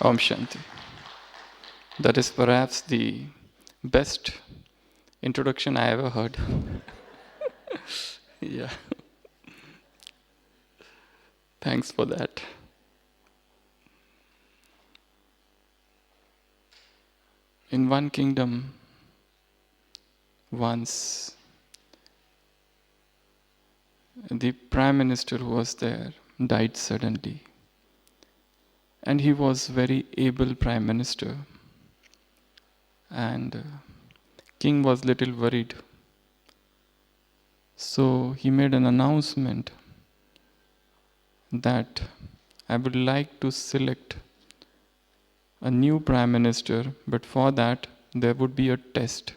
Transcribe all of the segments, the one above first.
Om Shanti. That is perhaps the best introduction I ever heard. Yeah. Thanks for that. In one kingdom, once the prime minister who was there died suddenly. And he was very able prime minister. And king was little worried. So he made an announcement that I would like to select a new prime minister, but for that there would be a test.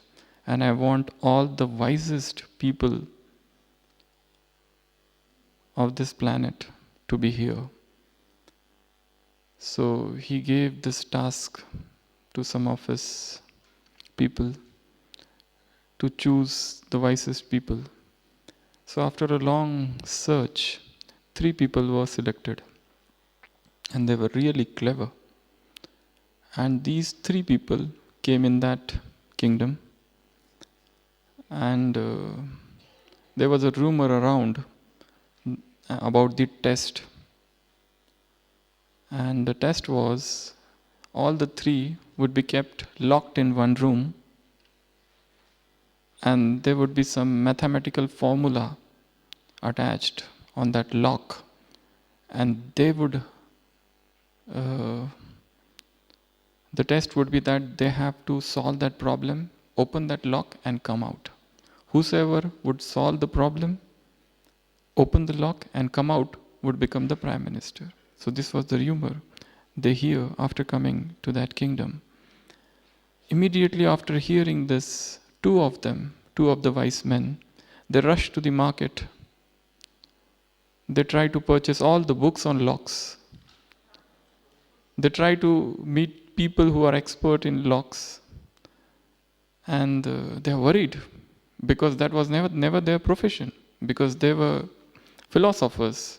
And I want all the wisest people of this planet to be here. So he gave this task to some of his people to choose the wisest people. So after a long search, 3 people were selected. And they were really clever. And these 3 people came in that kingdom. And there was a rumor around about the test. And the test was all the 3 would be kept locked in one room, and there would be some mathematical formula attached on that lock, and they would the test would be that they have to solve that problem, open that lock and come out. Whosoever would solve the problem, open the lock and come out, would become the prime minister. So this was the rumor they hear after coming to that kingdom. Immediately after hearing this, 2 of them, 2 of the wise men, they rushed to the market. They tried to purchase all the books on locks. They tried to meet people who are expert in locks. And they are worried because that was never their profession, because they were philosophers.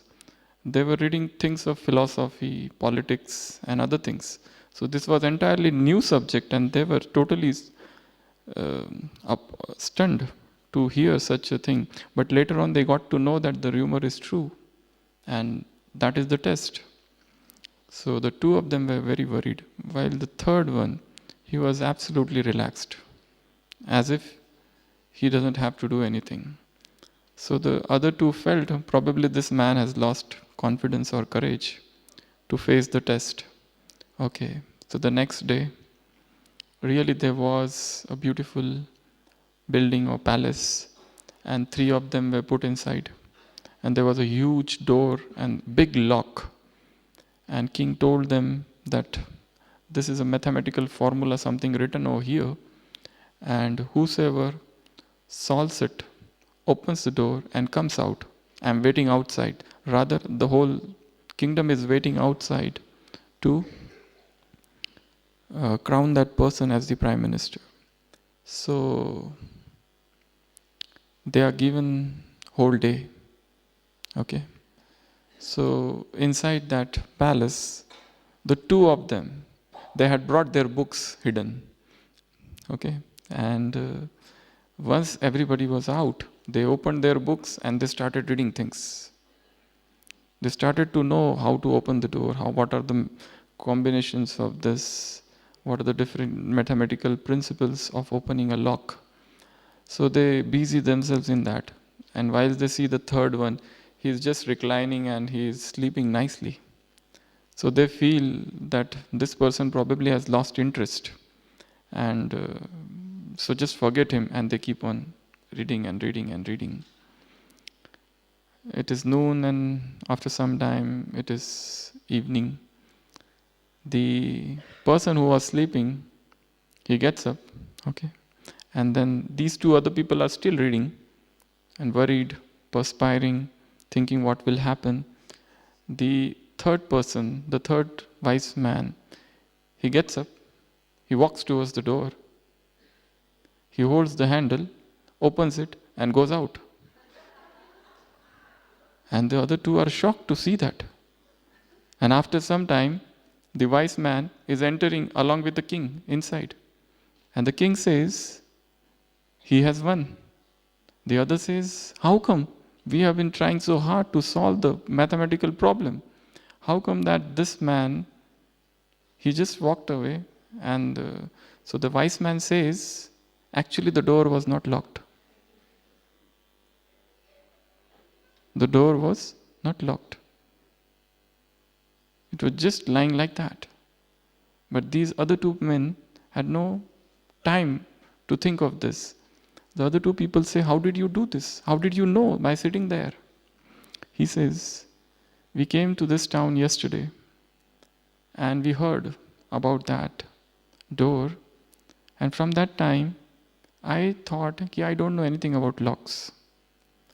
They were reading things of philosophy, politics, and other things. So this was entirely new subject, and they were totally stunned to hear such a thing. But later on, they got to know that the rumor is true, and that is the test. So the 2 of them were very worried, while the 3rd one, he was absolutely relaxed, as if he doesn't have to do anything. So the other 2 felt probably this man has lost confidence or courage to face the test. Okay, so the next day, really there was a beautiful building or palace, and 3 of them were put inside. And there was a huge door and big lock. And king told them that this is a mathematical formula, something written over here, and whosoever solves it, opens the door and comes out. I'm waiting outside. Rather, the whole kingdom is waiting outside to crown that person as the prime minister. So they are given whole day. Okay. So inside that palace, the 2 of them, they had brought their books hidden. Okay. And once everybody was out, they opened their books and they started reading things. They started to know how to open the door, what are the combinations of this, what are the different mathematical principles of opening a lock. So they busy themselves in that. And while they see the 3rd one, he's just reclining and he's sleeping nicely. So they feel that this person probably has lost interest. And so just forget him, and they keep on reading and reading and reading. It is noon, and after some time it is evening. The person who was sleeping, he gets up, okay, and then these 2 other people are still reading and worried, perspiring, thinking what will happen. The 3rd person, the 3rd wise man, he gets up, he walks towards the door, he holds the handle, opens it, and goes out. And the other 2 are shocked to see that. And after some time, The wise man is entering along with the king inside. And the king says, he has won. The other says, how come? We have been trying so hard to solve the mathematical problem. How come that this man, he just walked away? And so the wise man says, actually the door was not locked. The door was not locked. It was just lying like that. But these other two men had no time to think of this. The other two people say, how did you do this? How did you know by sitting there? He says, we came to this town yesterday and we heard about that door, and from that time I thought, I don't know anything about locks.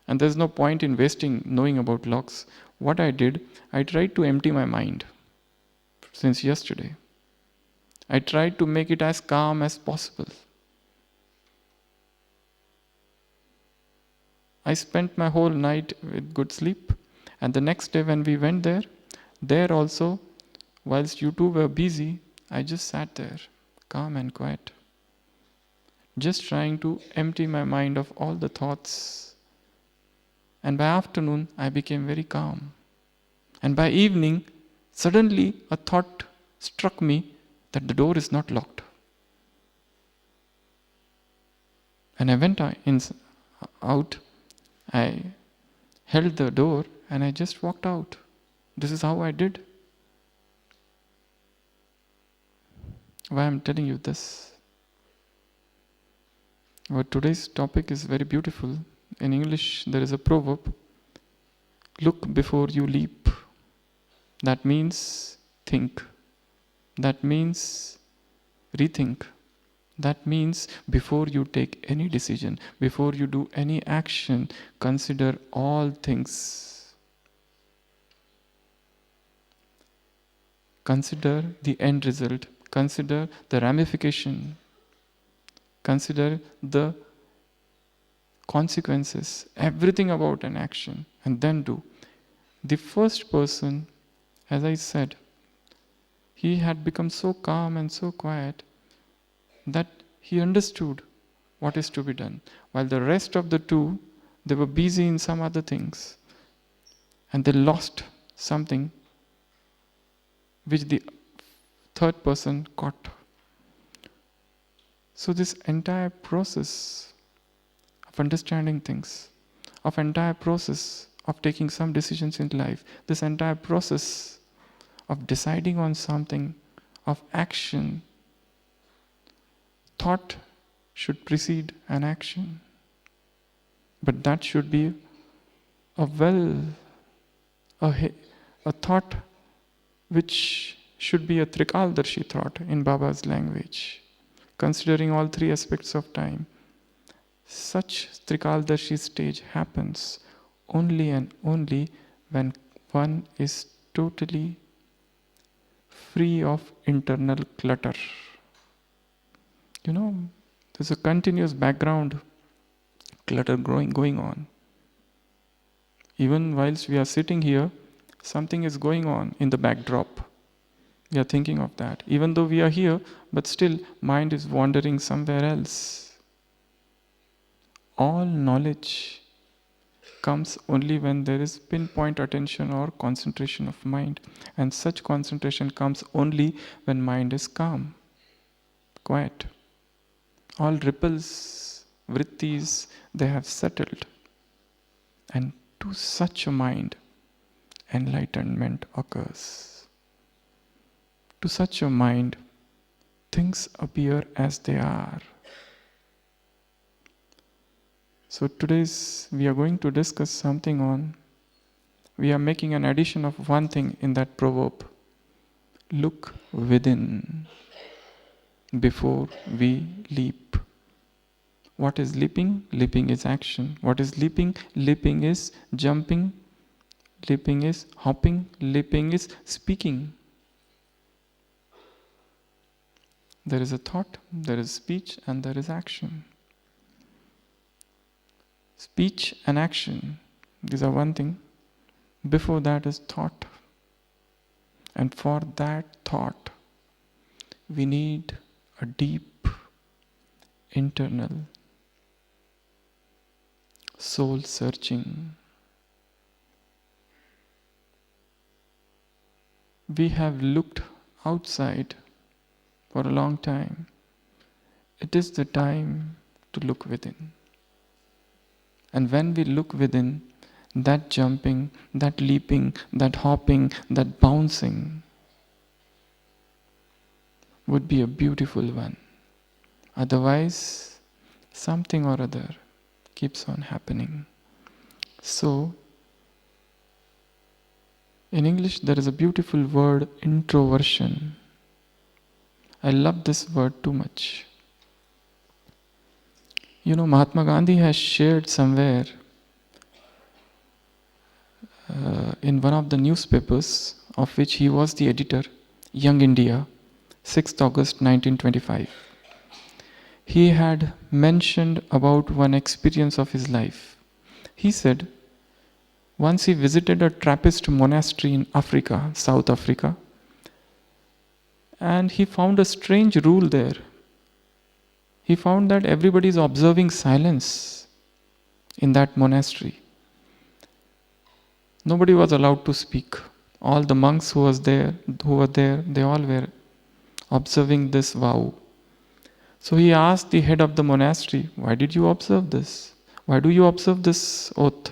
And there's no point in wasting knowing about locks. What I did, I tried to empty my mind since yesterday. I tried to make it as calm as possible. I spent my whole night with good sleep, and the next day when we went there also, whilst you two were busy, I just sat there, calm and quiet, just trying to empty my mind of all the thoughts. And by afternoon, I became very calm. And by evening, suddenly a thought struck me that the door is not locked. And I went out, I held the door and I just walked out. This is how I did. Why I'm telling you this? Well, today's topic is very beautiful. In English, there is a proverb, look before you leap. That means think. That means rethink. That means before you take any decision, before you do any action, consider all things. Consider the end result. Consider the ramification. Consider the consequences, everything about an action, and then do. The first person, as I said, he had become so calm and so quiet that he understood what is to be done, while the rest of the two, they were busy in some other things, and they lost something which the third person caught. So this entire process of understanding things, of entire process of taking some decisions in life, this entire process of deciding on something, of action, thought should precede an action. But that should be a thought which should be a Trikaldarshi thought in Baba's language, considering all three aspects of time. Such Trikaldarshi stage happens only and only when one is totally free of internal clutter. There's a continuous background clutter going on. Even whilst we are sitting here, something is going on in the backdrop. We are thinking of that. Even though we are here, but still mind is wandering somewhere else. All knowledge comes only when there is pinpoint attention or concentration of mind. And such concentration comes only when mind is calm, quiet. All ripples, vrittis, they have settled. And to such a mind, enlightenment occurs. To such a mind, things appear as they are. So we are going to discuss something on, we are making an addition of one thing in that proverb. Look within before we leap. What is leaping? Leaping is action. What is leaping? Leaping is jumping. Leaping is hopping. Leaping is speaking. There is a thought, there is speech, and there is action. Speech and action, these are one thing. Before that is thought. And for that thought, we need a deep internal soul searching. We have looked outside for a long time. It is the time to look within. And when we look within, that jumping, that leaping, that hopping, that bouncing would be a beautiful one. Otherwise, something or other keeps on happening. So, in English, there is a beautiful word, introversion. I love this word too much. You know, Mahatma Gandhi has shared somewhere in one of the newspapers of which he was the editor, Young India, 6th August 1925. He had mentioned about one experience of his life. He said, once he visited a Trappist monastery in Africa, South Africa, and he found a strange rule there. He found that everybody is observing silence in that monastery. Nobody was allowed to speak. All the monks who were there, they all were observing this vow. So he asked the head of the monastery, why did you observe this? Why do you observe this oath?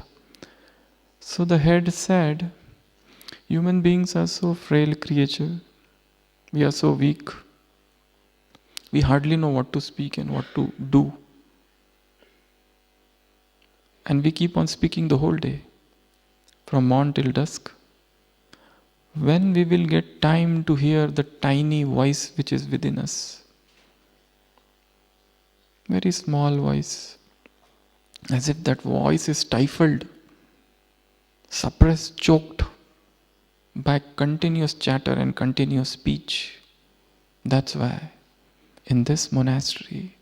So the head said, human beings are so frail creatures. We are so weak. We hardly know what to speak and what to do. And we keep on speaking the whole day, from morn till dusk. When we will get time to hear the tiny voice which is within us? Very small voice. As if that voice is stifled, suppressed, choked by continuous chatter and continuous speech. That's why in this monastery,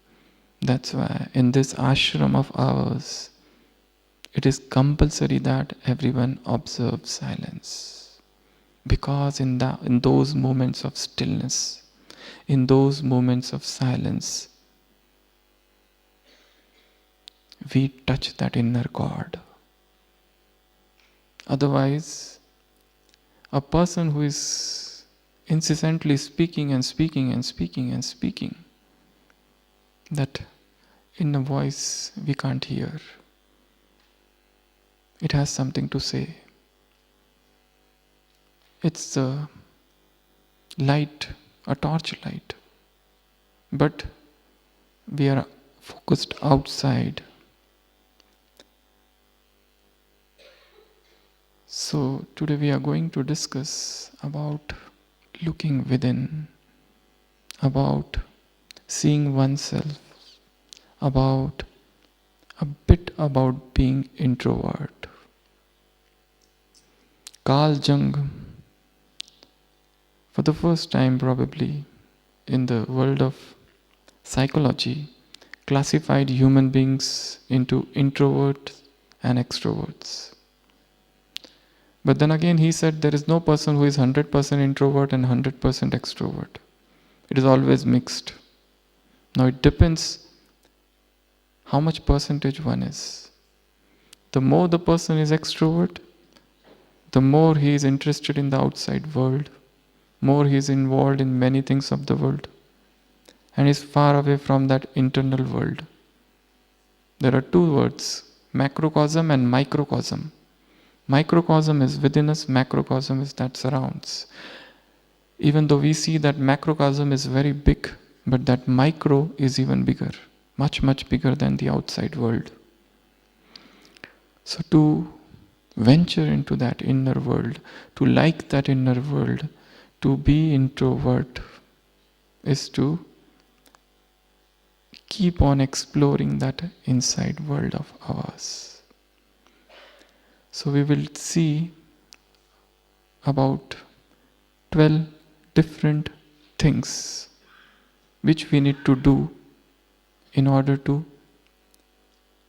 that's why in this ashram of ours, it is compulsory that everyone observe silence. Because in those moments of stillness, in those moments of silence, we touch that inner God. Otherwise, a person who is incessantly speaking and speaking and speaking and speaking, that inner voice we can't hear. It has something to say. It's a light, a torch light. But we are focused outside. So today we are going to discuss about looking within, about seeing oneself, about a bit about being introvert. Carl Jung, for the first time probably in the world of psychology, classified human beings into introverts and extroverts. But then again he said there is no person who is 100% introvert and 100% extrovert. It is always mixed. Now it depends how much percentage one is. The more the person is extrovert, the more he is interested in the outside world, more he is involved in many things of the world, and is far away from that internal world. There are two words, macrocosm and microcosm. Microcosm is within us, macrocosm is that surrounds. Even though we see that macrocosm is very big, but that micro is even bigger, much, much bigger than the outside world. So to venture into that inner world, to like that inner world, to be introvert, is to keep on exploring that inside world of ours. So we will see about 12 different things which we need to do in order to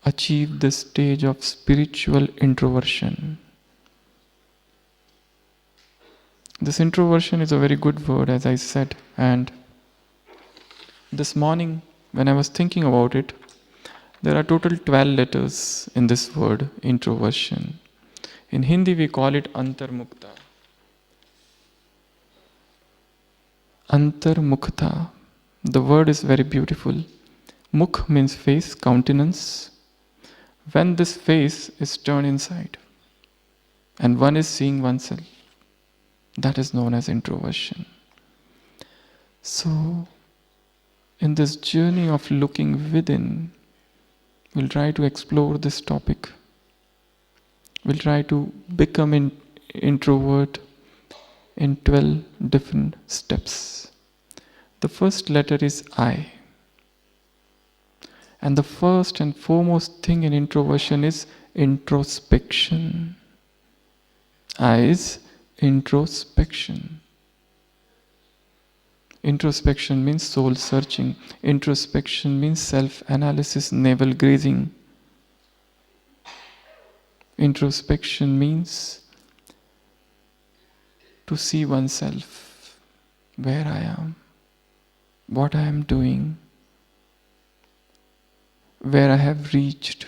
achieve this stage of spiritual introversion. This introversion is a very good word, as I said, and this morning when I was thinking about it, there are total 12 letters in this word, introversion. In Hindi we call it antarmukta. Antarmukta. The word is very beautiful. Mukh means face, countenance. When this face is turned inside and one is seeing oneself, that is known as introversion. So, in this journey of looking within, we'll try to explore this topic. We'll try to become an introvert in 12 different steps. The first letter is I. And the first and foremost thing in introversion is introspection. I is introspection. Introspection means soul searching. Introspection means self-analysis, navel gazing. Introspection means to see oneself, where I am, what I am doing, where I have reached.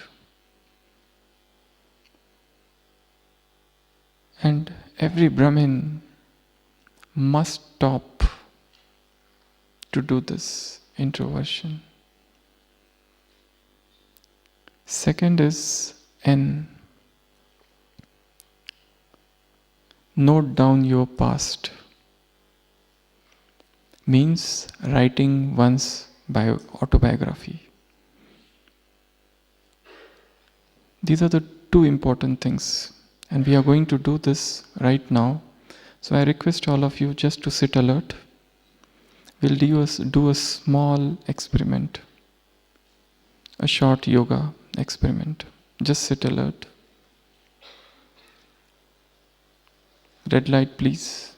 And every Brahmin must stop to do this introversion. Second is N. Note down your past. Means writing one's autobiography. These are the two important things, and we are going to do this right now. So I request all of you just to sit alert. We'll do a small experiment, a short yoga experiment. Just sit alert. Red light, please.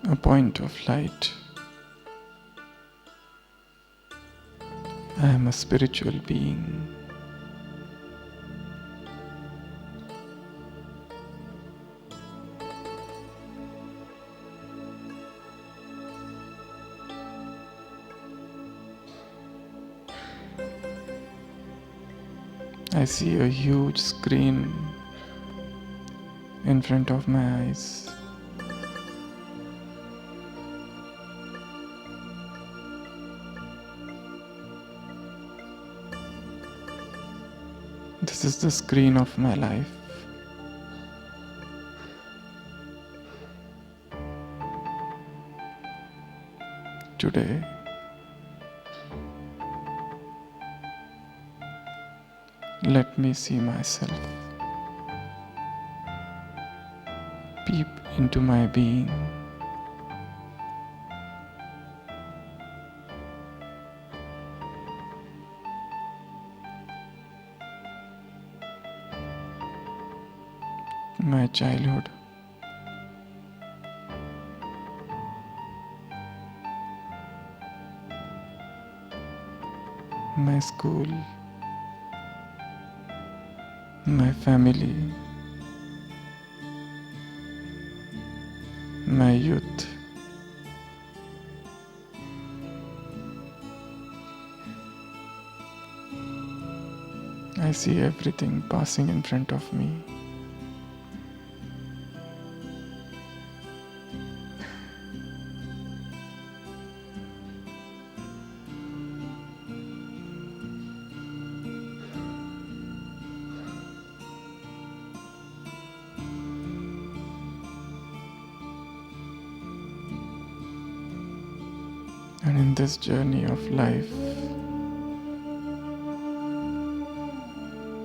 A point of light. I am a spiritual being. I see a huge screen in front of my eyes. This is the screen of my life. Today, let me see myself. Peep into my being. My childhood. My school. My family. My youth. I see everything passing in front of me. And in this journey of life,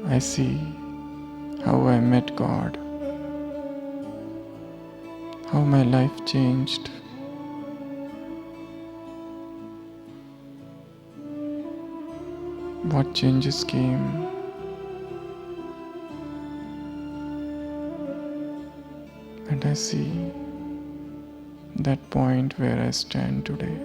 I see how I met God, how my life changed, what changes came, and I see that point where I stand today.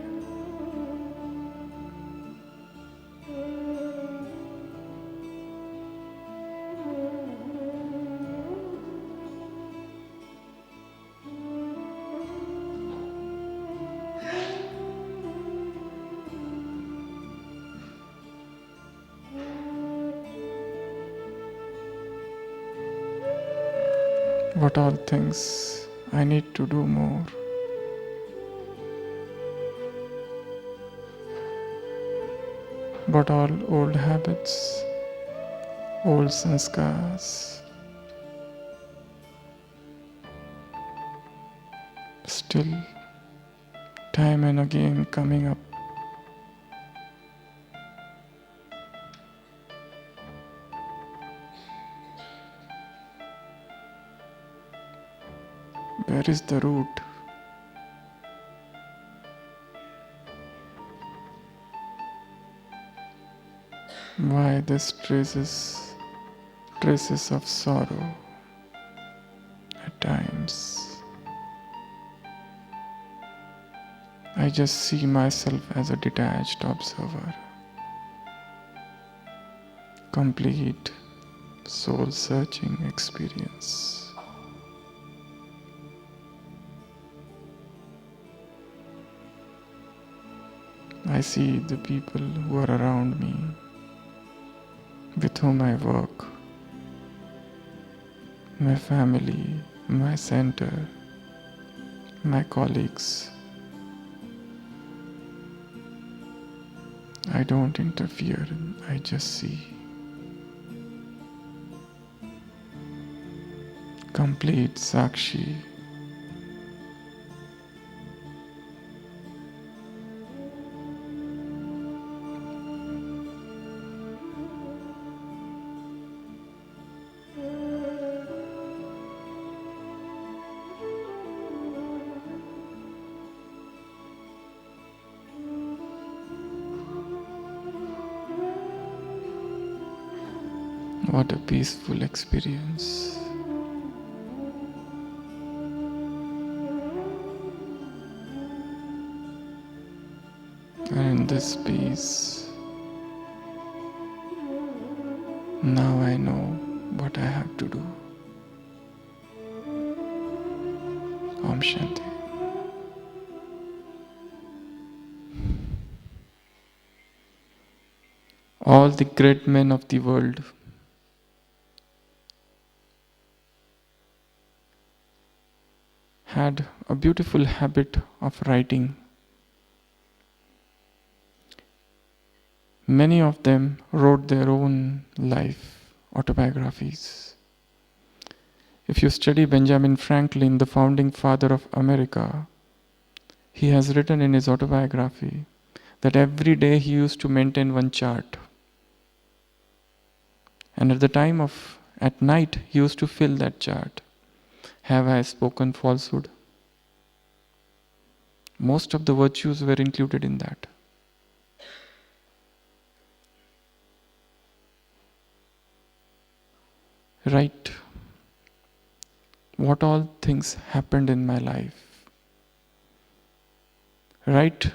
What all things I need to do more. What all old habits, old sanskars, still time and again coming up. Where is the root? Why this traces of sorrow at times? I just see myself as a detached observer. Complete soul-searching experience. I see the people who are around me, with whom I work, my family, my center, my colleagues. I don't interfere, I just see. Complete Sakshi. What a peaceful experience. And in this peace, now I know what I have to do. Om Shanti. All the great men of the world had a beautiful habit of writing. Many of them wrote their own life autobiographies. If you study Benjamin Franklin, the founding father of America, he has written in his autobiography that every day he used to maintain one chart. And at night, he used to fill that chart. Have I spoken falsehood? Most of the virtues were included in that. Write what all things happened in my life. Write,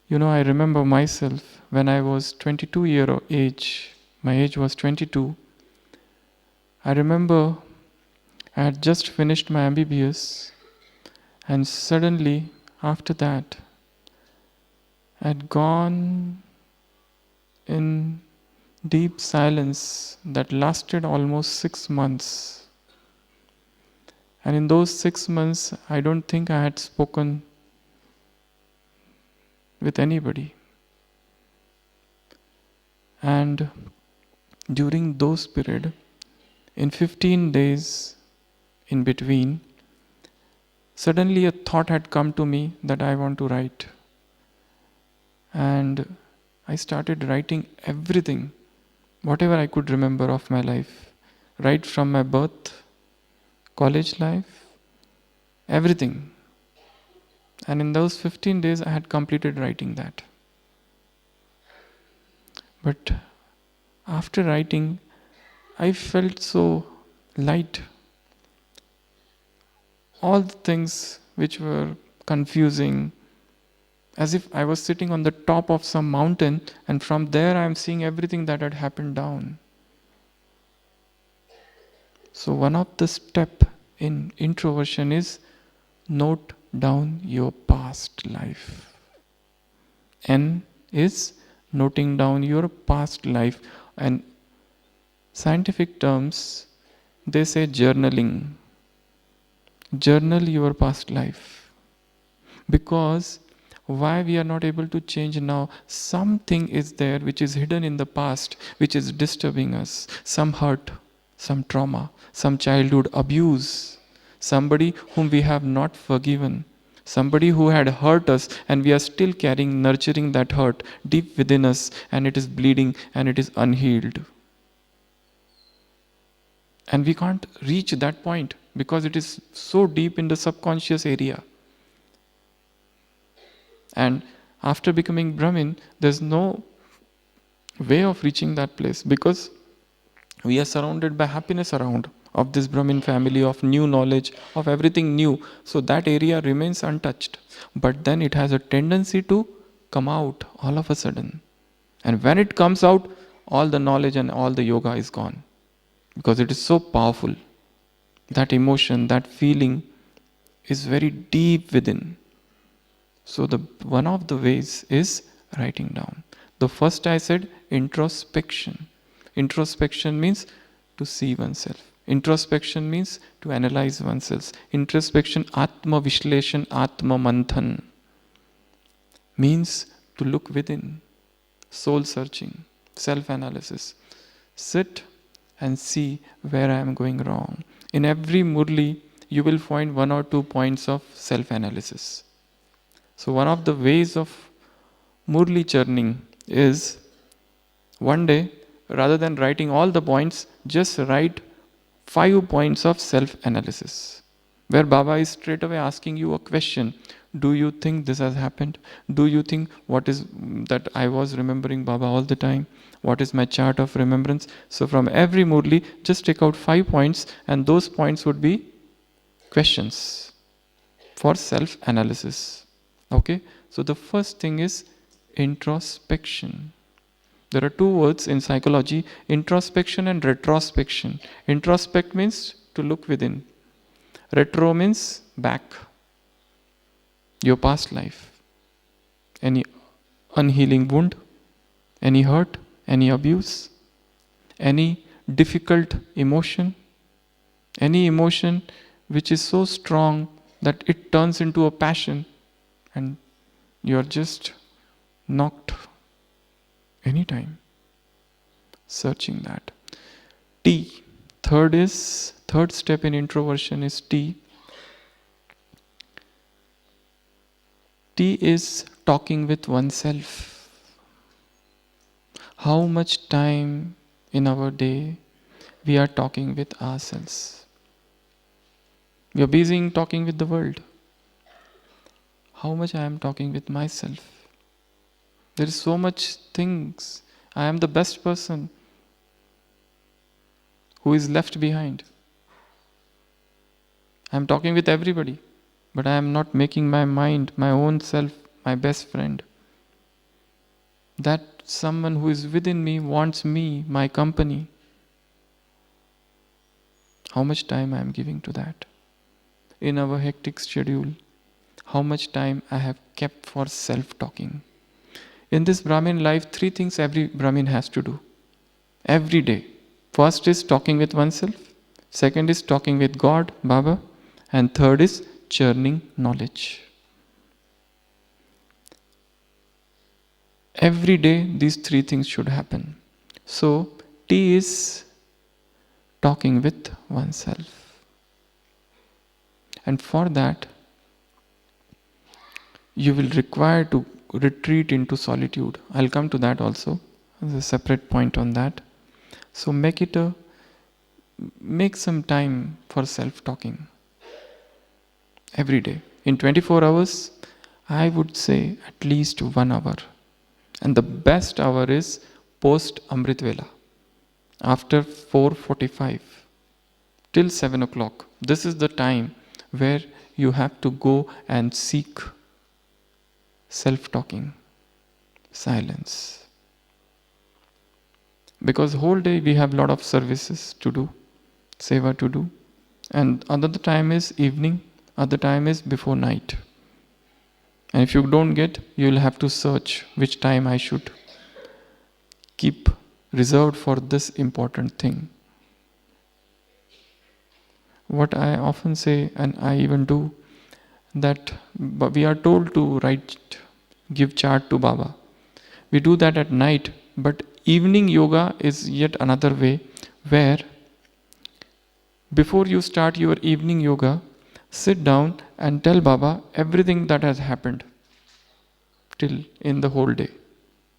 I remember myself when I was 22 year of age, my age was 22. I remember I had just finished my MBBS, and suddenly after that I had gone in deep silence that lasted almost 6 months. And in those 6 months, I don't think I had spoken with anybody. And during those period, in 15 days in between, suddenly a thought had come to me that I want to write. And I started writing everything, whatever I could remember of my life, right from my birth, college life, everything. And in those 15 days, I had completed writing that. But after writing, I felt so light. All the things which were confusing, as if I was sitting on the top of some mountain, and from there I am seeing everything that had happened down. So one of the step in introversion is note down your past life. N is noting down your past life, and scientific terms they say journaling. Journal your past life. Because why we are not able to change now? Something is there which is hidden in the past, which is disturbing us. Some hurt, some trauma, some childhood abuse, somebody whom we have not forgiven, somebody who had hurt us, and we are still carrying, nurturing that hurt deep within us, and it is bleeding and it is unhealed. And we can't reach that point because it is so deep in the subconscious area. And after becoming Brahmin, there's no way of reaching that place, because we are surrounded by happiness around of this Brahmin family, of new knowledge, of everything new. So that area remains untouched. But then it has a tendency to come out all of a sudden. And when it comes out, all the knowledge and all the yoga is gone. Because it is so powerful. That emotion, that feeling is very deep within. So one of the ways is writing down. The first I said, introspection. Introspection means to see oneself. Introspection means to analyze oneself. Introspection, Atma Vishleshan, Atma Manthan, means to look within. Soul searching, self-analysis. Sit and see where I am going wrong. In every Murli, you will find 1 or 2 points of self-analysis. So one of the ways of Murli churning is, one day, rather than writing all the points, just write 5 points of self-analysis, where Baba is straight away asking you a question. Do you think this has happened? Do you think what is that I was remembering Baba all the time? What is my chart of remembrance? So from every Murli, just take out 5 points, and those points would be questions for self-analysis. Okay? So the first thing is introspection. There are 2 words in psychology, introspection and retrospection. Introspect means to look within. Retro means back. Your past life. Any unhealing wound, any hurt, any abuse, any difficult emotion, any emotion which is so strong that it turns into a passion and you are just knocked anytime. Searching that. T. Third step in introversion is T. T is talking with oneself. How much time in our day we are talking with ourselves? We are busy in talking with the world. How much I am talking with myself? There is so much things. I am the best person who is left behind. I am talking with everybody, but I am not making my mind, my own self, my best friend. That someone who is within me wants me, my company. How much time I am giving to that? In our hectic schedule, how much time I have kept for self-talking? In this Brahmin life, 3 things every Brahmin has to do. Every day. First is talking with oneself. Second is talking with God, Baba. And third is churning knowledge. Every day these 3 things should happen. So T is talking with oneself. And for that, you will require to retreat into solitude. I'll come to that also. There's a separate point on that. So make some time for self-talking. Every day. In 24 hours, I would say at least 1 hour. And the best hour is post Amrit Vela. after 4:45 till 7 o'clock. This is the time where you have to go and seek self-talking, silence. Because whole day we have lot of services to do, seva to do. And another time is evening, other time is before night. And if you don't get, you will have to search which time I should keep reserved for this important thing. What I often say, and I even do, that we are told to give chart to Baba. We do that at night, but evening yoga is yet another way where before you start your evening yoga, sit down and tell Baba everything that has happened till in the whole day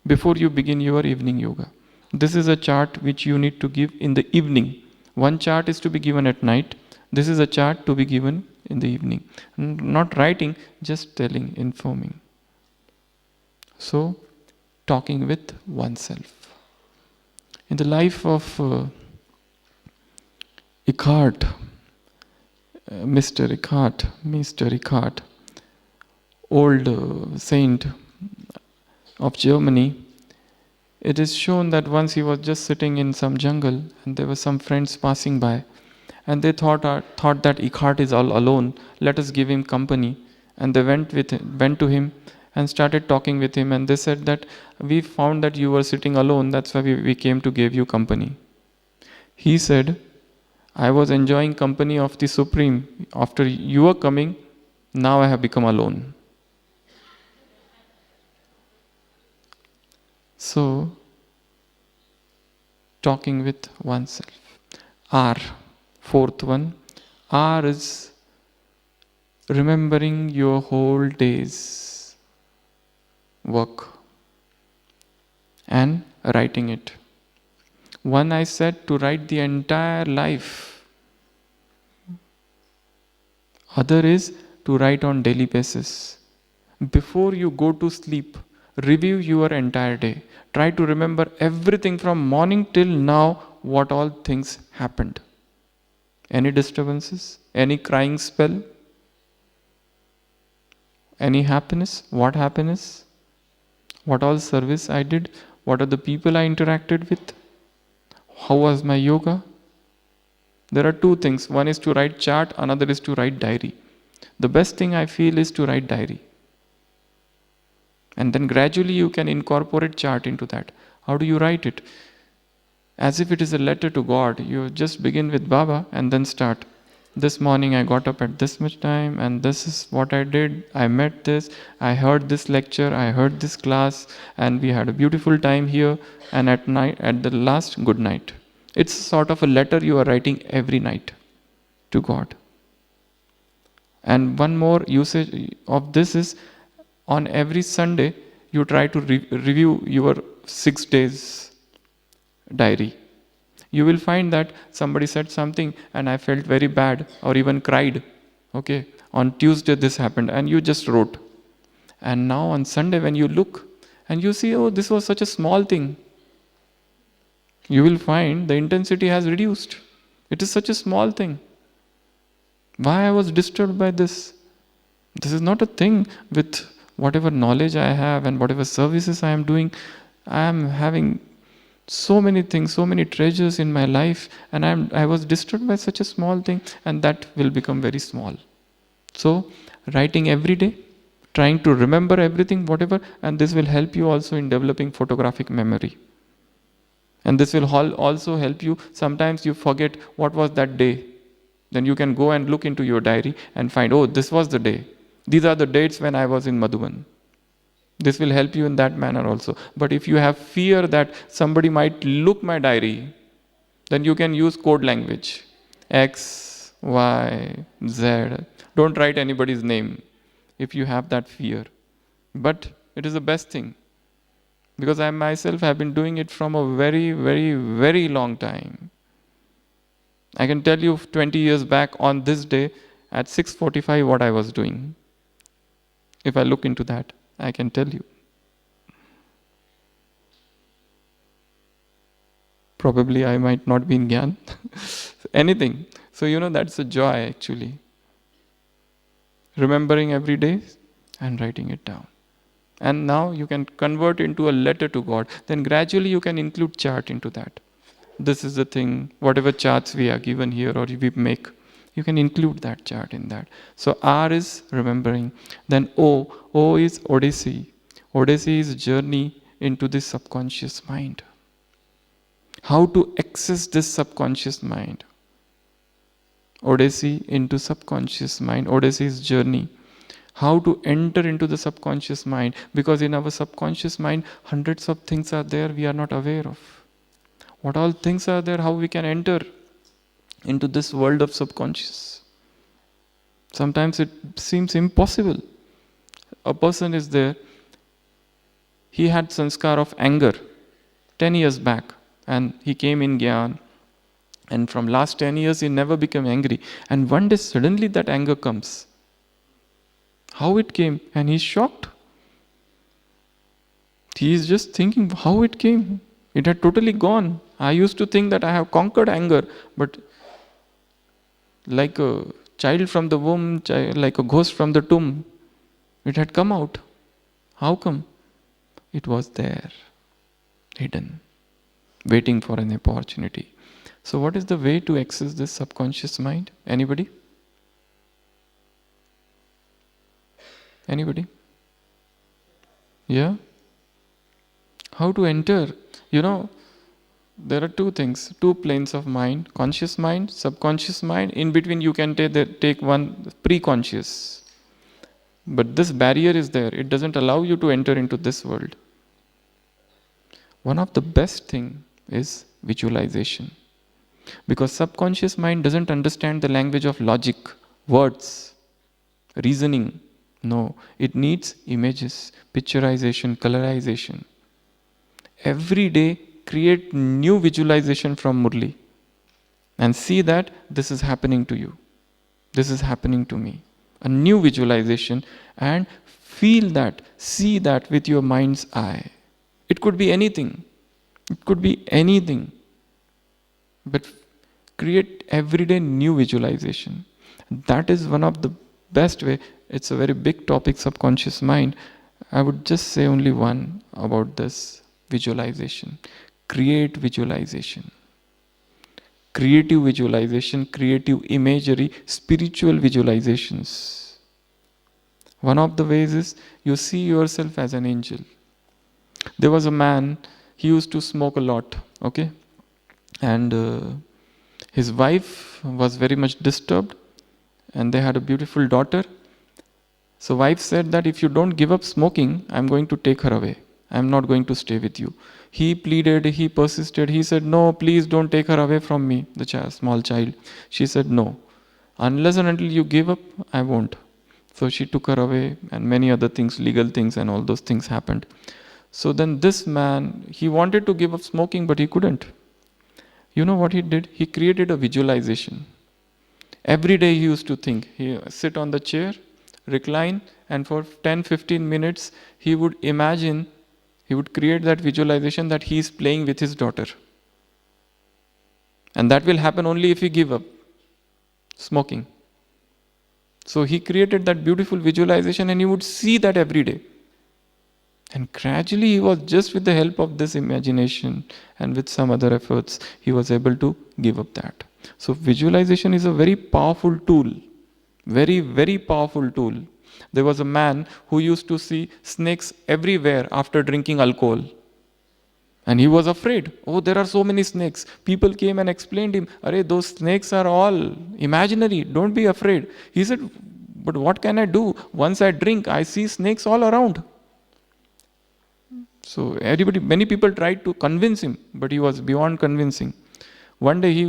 before you begin your evening yoga. This is a chart which you need to give in the evening. One chart is to be given at night. This is a chart to be given in the evening. Not writing, just telling, informing. So, talking with oneself. In the life of Eckhart, Mr. Eckhart, old saint of Germany, it is shown that once he was just sitting in some jungle and there were some friends passing by and they thought that Eckhart is all alone, let us give him company. And they went to him and started talking with him, and they said that we found that you were sitting alone, that's why we came to give you company. He said, I was enjoying company of the Supreme. After you were coming, now I have become alone. So, talking with oneself. R, fourth one. R is remembering your whole day's work and writing it. One I said to write the entire life. Other is to write on daily basis. Before you go to sleep, review your entire day. Try to remember everything from morning till now, what all things happened. Any disturbances? Any crying spell? Any happiness? What happiness? What all service I did? What are the people I interacted with? How was my yoga? There are two things. One is to write chart, another is to write diary. The best thing I feel is to write diary. And then gradually you can incorporate chart into that. How do you write it? As if it is a letter to God. You just begin with Baba and then start. This morning I got up at this much time and this is what I did. I met this, I heard this lecture, I heard this class, and we had a beautiful time here, and at night, at the last, good night. It's sort of a letter you are writing every night to God. And one more usage of this is, on every Sunday, you try to review your 6 days diary. You will find that somebody said something and I felt very bad or even cried. Okay, on Tuesday this happened, and you just wrote. And now on Sunday when you look and you see, oh, this was such a small thing, you will find the intensity has reduced. It is such a small thing. Why I was disturbed by this? This is not a thing. With whatever knowledge I have and whatever services I am doing, I am having so many things, so many treasures in my life, and I was disturbed by such a small thing, and that will become very small. So, writing every day, trying to remember everything, whatever, and this will help you also in developing photographic memory. And this will also help you. Sometimes you forget what was that day. Then you can go and look into your diary and find, oh, this was the day. These are the dates when I was in Madhuban. This will help you in that manner also. But if you have fear that somebody might look my diary, then you can use code language. X, Y, Z. Don't write anybody's name if you have that fear. But it is the best thing. Because I myself have been doing it from a very, very, very long time. I can tell you 20 years back on this day at 6:45 what I was doing. If I look into that, I can tell you. Probably I might not be in Gyan. Anything. So that's a joy actually. Remembering every day and writing it down. And now you can convert into a letter to God. Then gradually you can include chart into that. This is the thing, whatever charts we are given here or we make, you can include that chart in that. So R is remembering. Then O is Odyssey. Odyssey is journey into the subconscious mind. How to access this subconscious mind? Odyssey into subconscious mind. Odyssey is journey. How to enter into the subconscious mind? Because in our subconscious mind, hundreds of things are there we are not aware of. What all things are there? How we can enter into this world of subconscious? Sometimes it seems impossible. A person is there. He had sanskar of anger 10 years back, and he came in Gyan. And from last 10 years, he never became angry. And one day, suddenly that anger comes. How it came? And he's shocked. He is just thinking how it came. It had totally gone. I used to think that I have conquered anger, but like a child from the womb, like a ghost from the tomb, it had come out. How come? It was there, hidden, waiting for an opportunity. So what is the way to access this subconscious mind? Anybody? Anybody? Yeah? How to enter? There are two things, two planes of mind, conscious mind, subconscious mind. In between you can take one pre-conscious. But this barrier is there. It doesn't allow you to enter into this world. One of the best thing is visualization. Because subconscious mind doesn't understand the language of logic, words, reasoning. No, it needs images, picturization, colorization. Every day, create new visualization from Murli. And see that this is happening to you. This is happening to me. A new visualization, and feel that, see that with your mind's eye. It could be anything. It could be anything. But create everyday new visualization. That is one of the best way. It's a very big topic, subconscious mind. I would just say only one about this visualization. Create visualization. Creative visualization, creative imagery, spiritual visualizations. One of the ways is you see yourself as an angel. There was a man, he used to smoke a lot, okay? And his wife was very much disturbed, and they had a beautiful daughter. So wife said that if you don't give up smoking, I'm going to take her away. I'm not going to stay with you. He pleaded, he persisted, he said, no, please don't take her away from me, the small child. She said, no, unless and until you give up, I won't. So she took her away, and many other things, legal things and all those things happened. So then this man, he wanted to give up smoking, but he couldn't. You know what he did? He created a visualization. Every day he used to think. He sit on the chair, recline, and for 10-15 minutes he would imagine, he would create that visualization that he is playing with his daughter. And that will happen only if he give up smoking. So he created that beautiful visualization, and he would see that every day. And gradually he was, just with the help of this imagination and with some other efforts, he was able to give up that. So visualization is a very powerful tool. Very, very powerful tool. There was a man who used to see snakes everywhere after drinking alcohol. And he was afraid. Oh, there are so many snakes. People came and explained him, Arey, those snakes are all imaginary. Don't be afraid. He said, but what can I do? Once I drink, I see snakes all around. So many people tried to convince him, but he was beyond convincing. One day he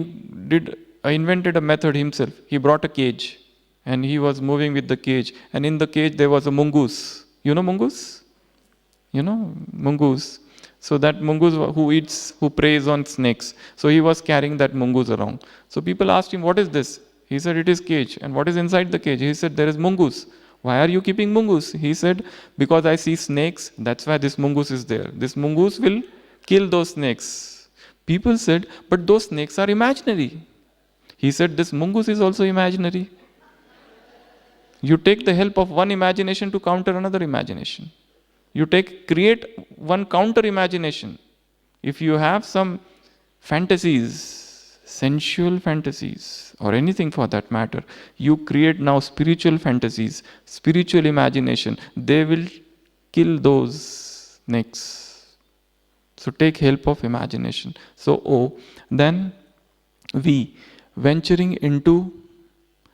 invented a method himself. He brought a cage, and he was moving with the cage. And in the cage there was a mongoose. You know mongoose? You know mongoose. So that mongoose who preys on snakes. So he was carrying that mongoose around. So people asked him, what is this? He said, it is cage. And what is inside the cage? He said, there is mongoose. Why are you keeping mongoose? He said, because I see snakes, that's why this mongoose is there. This mongoose will kill those snakes. People said, but those snakes are imaginary. He said, this mungus is also imaginary. You take the help of one imagination to counter another imagination. You create one counter imagination. If you have some fantasies, sensual fantasies, or anything for that matter, you create now spiritual fantasies, spiritual imagination. They will kill those snakes. So take help of imagination. So O, then V, venturing into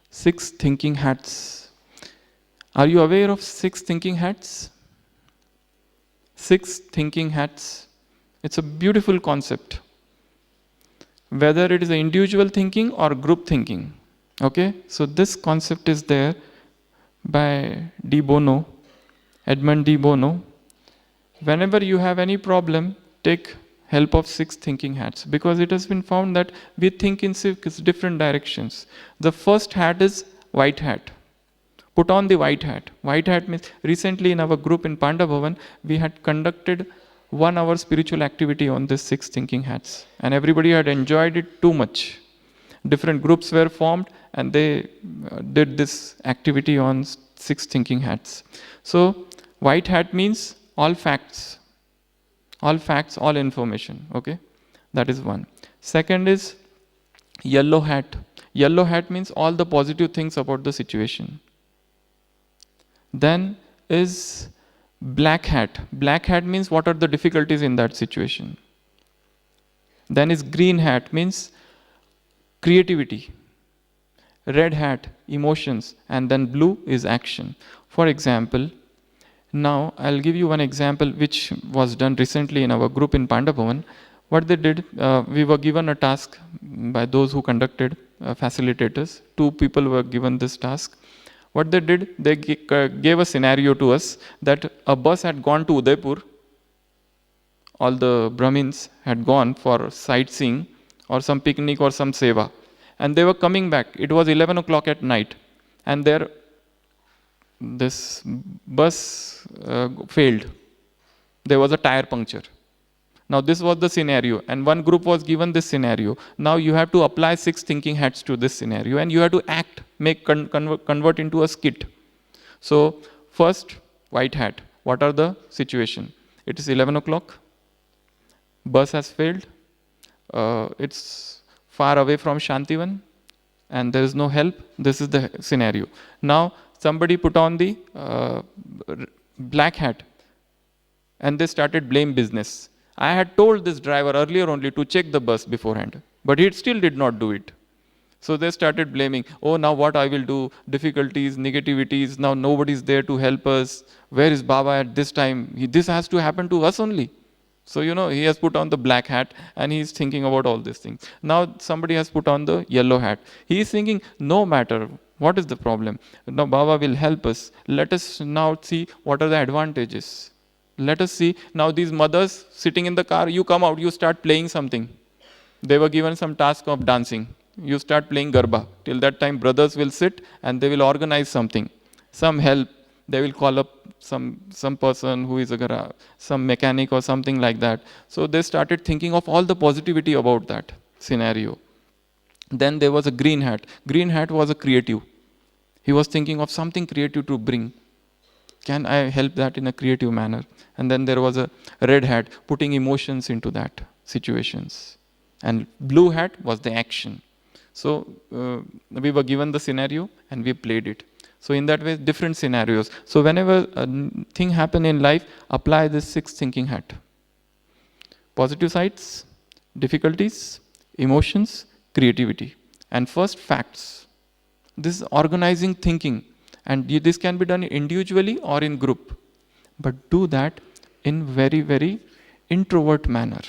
6 thinking hats. Are you aware of 6 thinking hats? 6 thinking hats. It's a beautiful concept. Whether it is an individual thinking or group thinking. Okay? So this concept is there by De Bono, Edmund De Bono. Whenever you have any problem, take help of 6 thinking hats, because it has been found that we think in 6 different directions. The first hat is white hat. Put on the white hat. White hat means, recently in our group in Panda Bhavan, we had conducted 1 hour spiritual activity on these 6 thinking hats. And everybody had enjoyed it too much. Different groups were formed and they did this activity on 6 thinking hats. So, white hat means all facts. All facts, all information. Okay? That is one. Second is yellow hat. Yellow hat means all the positive things about the situation. Then is black hat. Black hat means what are the difficulties in that situation. Then is green hat, means creativity. Red hat, emotions. And then blue is action. For example, now I'll give you one example which was done recently in our group in Panda Bhavan. What they did, we were given a task by those who conducted, facilitators. 2 people were given this task. What they did, they gave a scenario to us that a bus had gone to Udaipur. All the Brahmins had gone for sightseeing or some picnic or some seva. And they were coming back. It was 11 o'clock at night. And this bus failed. There was a tire puncture. Now this was the scenario, and one group was given this scenario. Now you have to apply 6 thinking hats to this scenario, and you have to act, convert into a skit. So first, white hat. What are the situation? It is 11 o'clock. Bus has failed. It's far away from Shantivan, and there is no help. This is the scenario. Now somebody put on the black hat, and they started blame business. I had told this driver earlier only to check the bus beforehand, but he still did not do it. So they started blaming, oh, now what I will do, difficulties, negativities, now nobody's there to help us. Where is Baba at this time? This has to happen to us only. So, he has put on the black hat and he's thinking about all these things. Now somebody has put on the yellow hat. He is thinking, no matter, what is the problem? Now Baba will help us. Let us now see what are the advantages. Let us see, now these mothers sitting in the car, you come out, you start playing something. They were given some task of dancing. You start playing Garba. Till that time, brothers will sit and they will organize something. Some help. They will call up some person who is some mechanic or something like that. So they started thinking of all the positivity about that scenario. Then there was a green hat. Green hat was a creative. He was thinking of something creative to bring. Can I help that in a creative manner? And then there was a red hat, putting emotions into that situations. And blue hat was the action. So we were given the scenario and we played it. So in that way, different scenarios. So whenever a thing happen in life, apply this 6 thinking hat. Positive sides, difficulties, emotions, creativity. And first, facts. This is organizing thinking. And this can be done individually or in group. But do that in very, very introvert manner.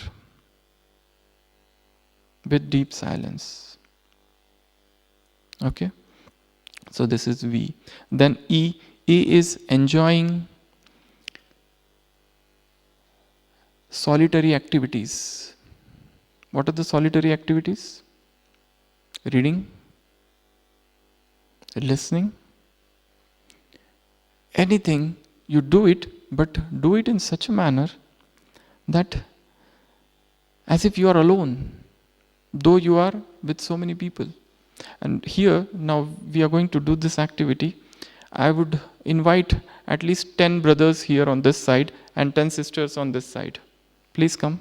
With deep silence. Okay? So this is V. Then E. E is enjoying solitary activities. What are the solitary activities? Reading, listening, anything, you do it, but do it in such a manner that as if you are alone, though you are with so many people. And here, now we are going to do this activity. I would invite at least 10 brothers here on this side and 10 sisters on this side. Please come.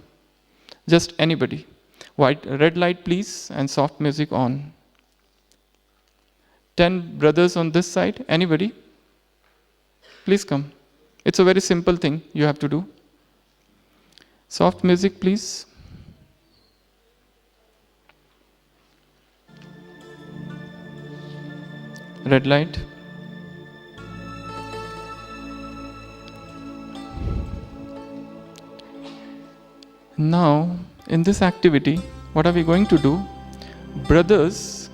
Just anybody. Red light please, and soft music on. 10 brothers on this side. Anybody? Please come. It's a very simple thing you have to do. Soft music please. Red light. Now, in this activity, what are we going to do? Brothers,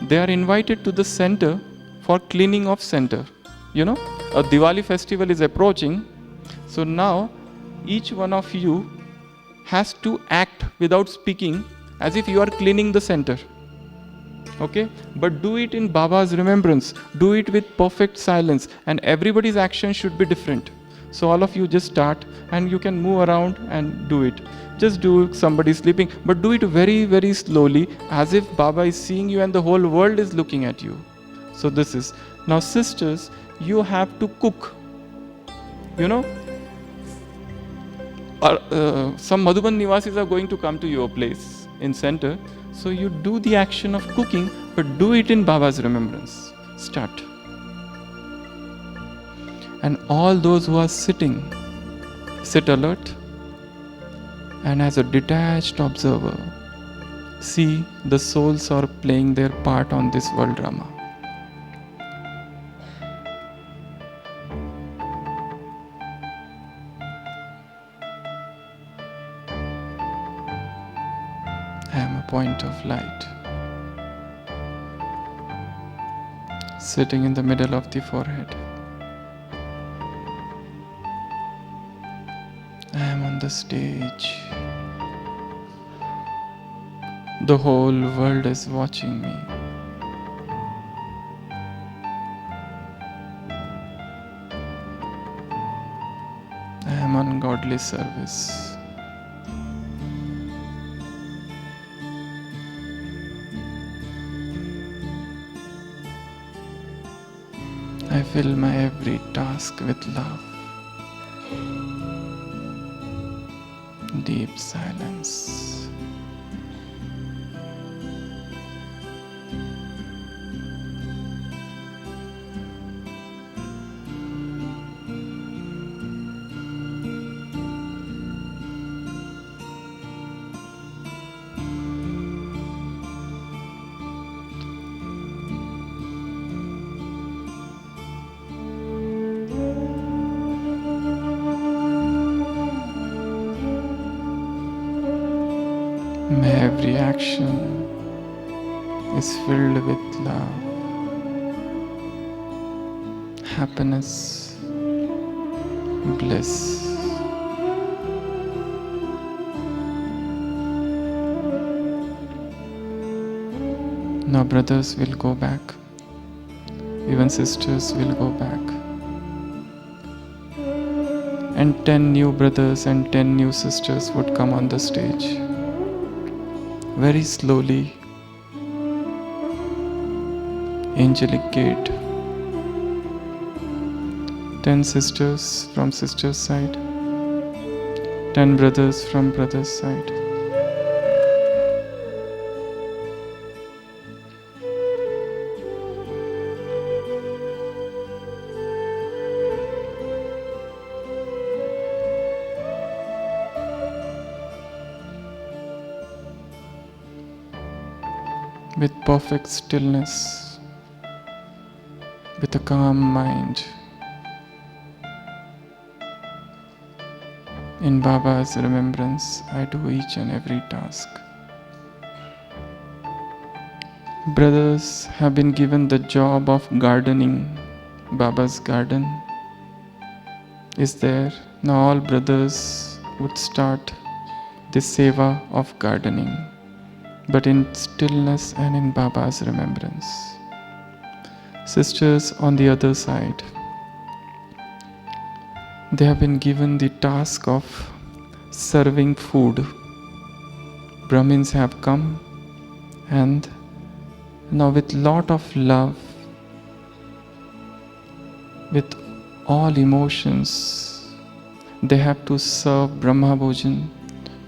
they are invited to the center for cleaning of center. You know, a Diwali festival is approaching. So now, each one of you has to act without speaking as if you are cleaning the center. Okay? But do it in Baba's remembrance. Do it with perfect silence. And everybody's action should be different. So all of you just start and you can move around and do it. Just do somebody sleeping, but do it very, very slowly as if Baba is seeing you and the whole world is looking at you. So this is. Now sisters, you have to cook. You know, some Madhuban Nivasis are going to come to your place in center. So you do the action of cooking, but do it in Baba's remembrance. Start. And all those who are sitting, sit alert and as a detached observer, see the souls are playing their part on this world drama. I am a point of light, sitting in the middle of the forehead. I am on the stage. The whole world is watching me. I am on godly service. I fill my every task with love. Deep silence. May every action is filled with love, happiness, bliss. Now brothers will go back, even sisters will go back. And 10 new brothers and 10 new sisters would come on the stage. Very slowly, angelic gate. 10 sisters from sister's side, 10 brothers from brother's side. With perfect stillness, with a calm mind, in Baba's remembrance, I do each and every task. Brothers have been given the job of gardening. Baba's garden is there. Now all brothers would start this seva of gardening, but in stillness and in Baba's remembrance. Sisters on the other side, they have been given the task of serving food. Brahmins have come, and now with lot of love, with all emotions, they have to serve Brahma Bhojan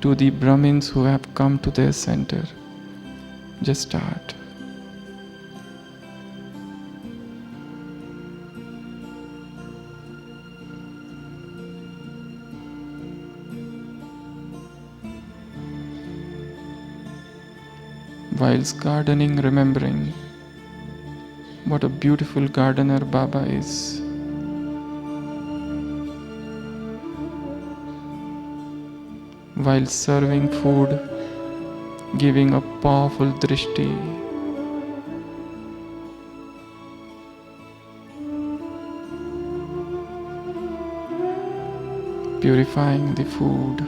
to the Brahmins who have come to their center. Just start. Whilst gardening, remembering what a beautiful gardener Baba is. While serving food, giving a powerful drishti. Purifying the food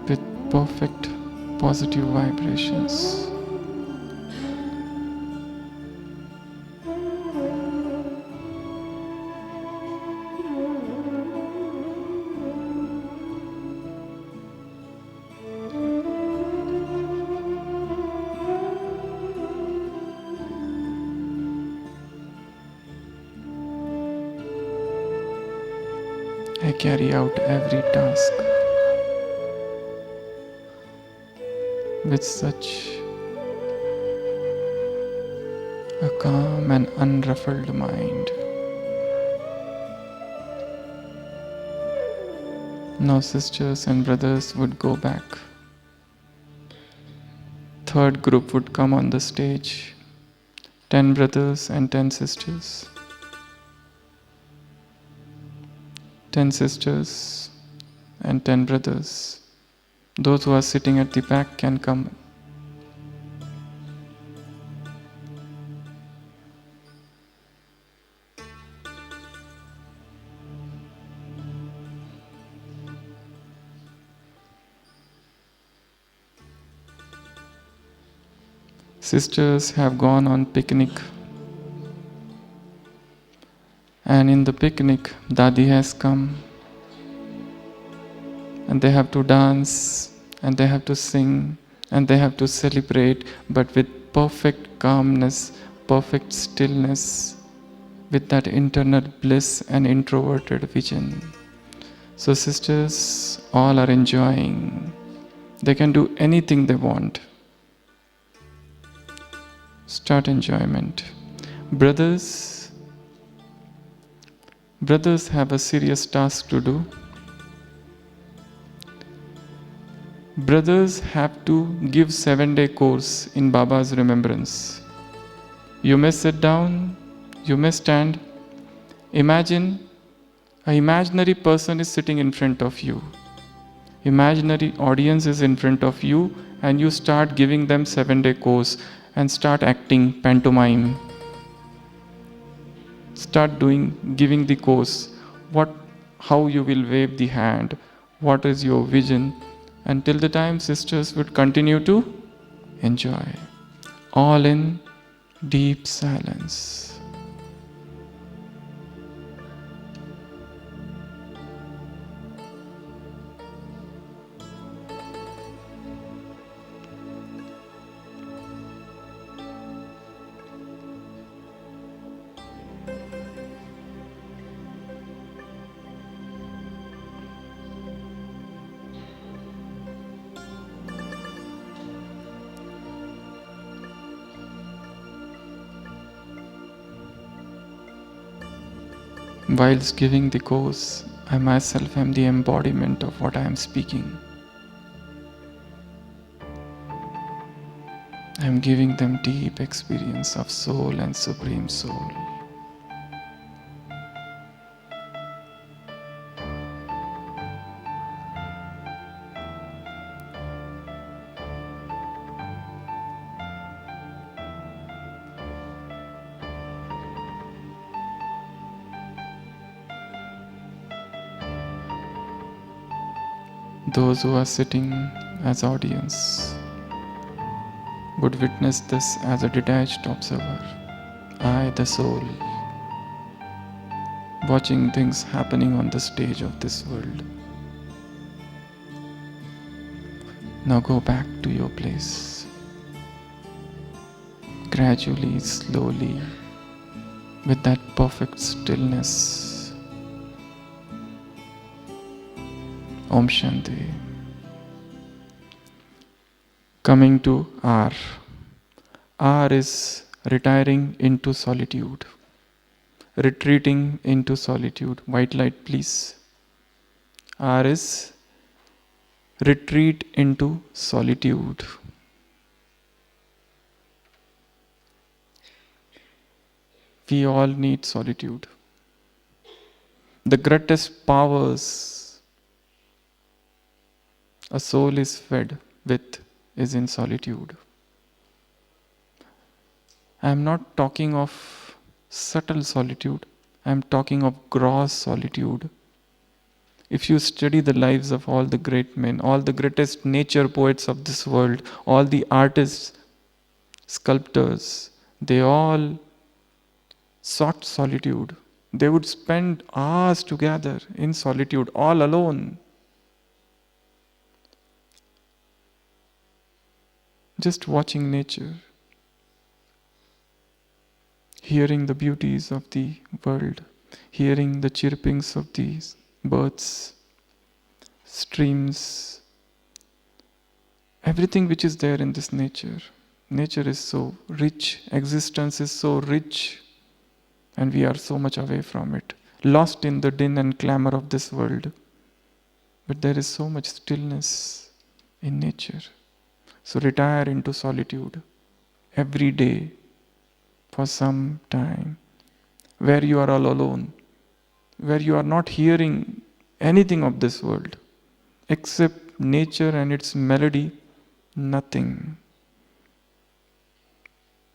with perfect positive vibrations. I carry out every task with such a calm and unruffled mind. Now sisters and brothers would go back. Third group would come on the stage. 10 brothers and 10 sisters. 10 sisters and 10 brothers. Those who are sitting at the back can come. Sisters have gone on picnic, and in the picnic Dadi has come, and they have to dance, and they have to sing, and they have to celebrate, but with perfect calmness, perfect stillness, with that internal bliss and introverted vision. So sisters all are enjoying. They can do anything they want. Start enjoyment. Brothers have a serious task to do. Brothers have to give 7-day course in Baba's remembrance. You may sit down, you may stand. Imagine an imaginary person is sitting in front of you. Imaginary audience is in front of you, and you start giving them 7-day course and start acting pantomime. Start giving the course. How you will wave the hand, what is your vision, until the time sisters would continue to enjoy. All in deep silence. Whilst giving the course, I myself am the embodiment of what I am speaking. I am giving them deep experience of soul and supreme soul. Those who are sitting as audience would witness this as a detached observer. I, the soul, watching things happening on the stage of this world. Now go back to your place. Gradually, slowly, with that perfect stillness. Om Shanti. Coming to R. R is retiring into solitude. Retreating into solitude. White light, please. R is retreat into solitude. We all need solitude. The greatest powers a soul is fed with is in solitude. I am not talking of subtle solitude. I am talking of gross solitude. If you study the lives of all the great men, all the greatest nature poets of this world, all the artists, sculptors, they all sought solitude. They would spend hours together in solitude, all alone. Just watching nature, hearing the beauties of the world, hearing the chirpings of these birds, streams, everything which is there in this nature. Nature is so rich, existence is so rich, and we are so much away from it, lost in the din and clamor of this world. But there is so much stillness in nature. So retire into solitude every day for some time, where you are all alone, where you are not hearing anything of this world, except nature and its melody, nothing.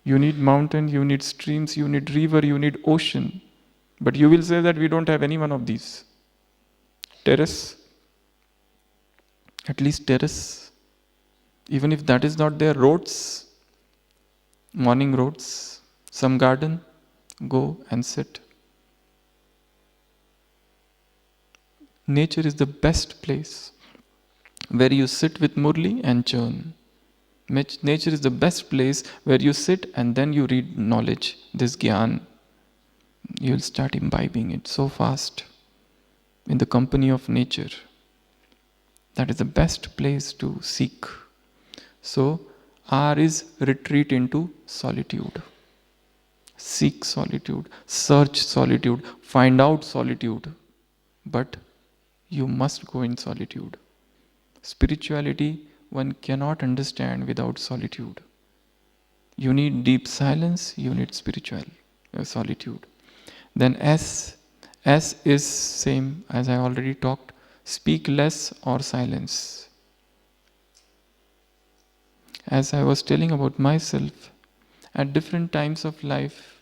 You need mountain, you need streams, you need river, you need ocean. But you will say that we don't have any one of these. Terrace, at least terrace. Even if that is not there, roads, morning roads, some garden, go and sit. Nature is the best place where you sit with Murli and churn. Nature is the best place where you sit and then you read knowledge, this Gyan. You'll start imbibing it so fast in the company of nature. That is the best place to seek. So, R is retreat into solitude. Seek solitude, search solitude, find out solitude. But you must go in solitude. Spirituality one cannot understand without solitude. You need deep silence, you need spiritual solitude. Then S is same as I already talked, speak less or silence. As I was telling about myself, at different times of life,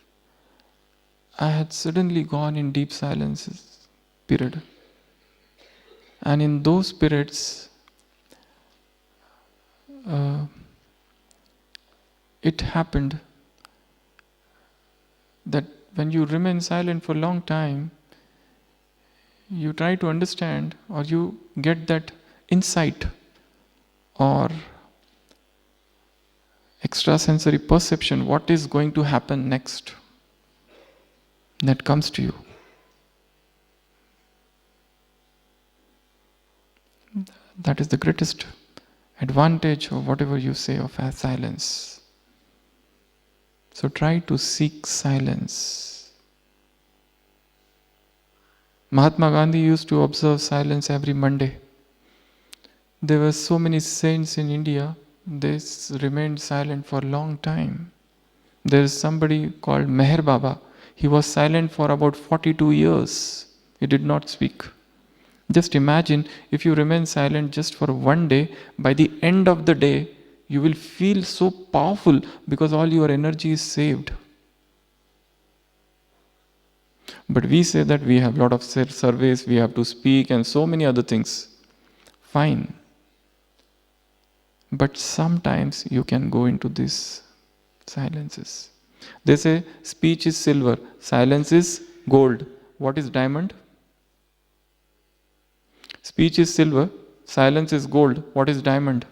I had suddenly gone in deep silence period. And in those periods, it happened that when you remain silent for a long time, you try to understand or you get that insight or extrasensory perception, what is going to happen next. That comes to you. That is the greatest advantage of whatever you say of silence. So try to seek silence. Mahatma Gandhi used to observe silence every Monday. There were so many saints in India, they remained silent for a long time. There is somebody called Meher Baba. He was silent for about 42 years. He did not speak. Just imagine if you remain silent just for one day, by the end of the day, you will feel so powerful because all your energy is saved. But we say that we have a lot of surveys, we have to speak and so many other things. Fine. But sometimes you can go into these silences. They say speech is silver, silence is gold. What is diamond? Speech is silver, silence is gold. What is diamond?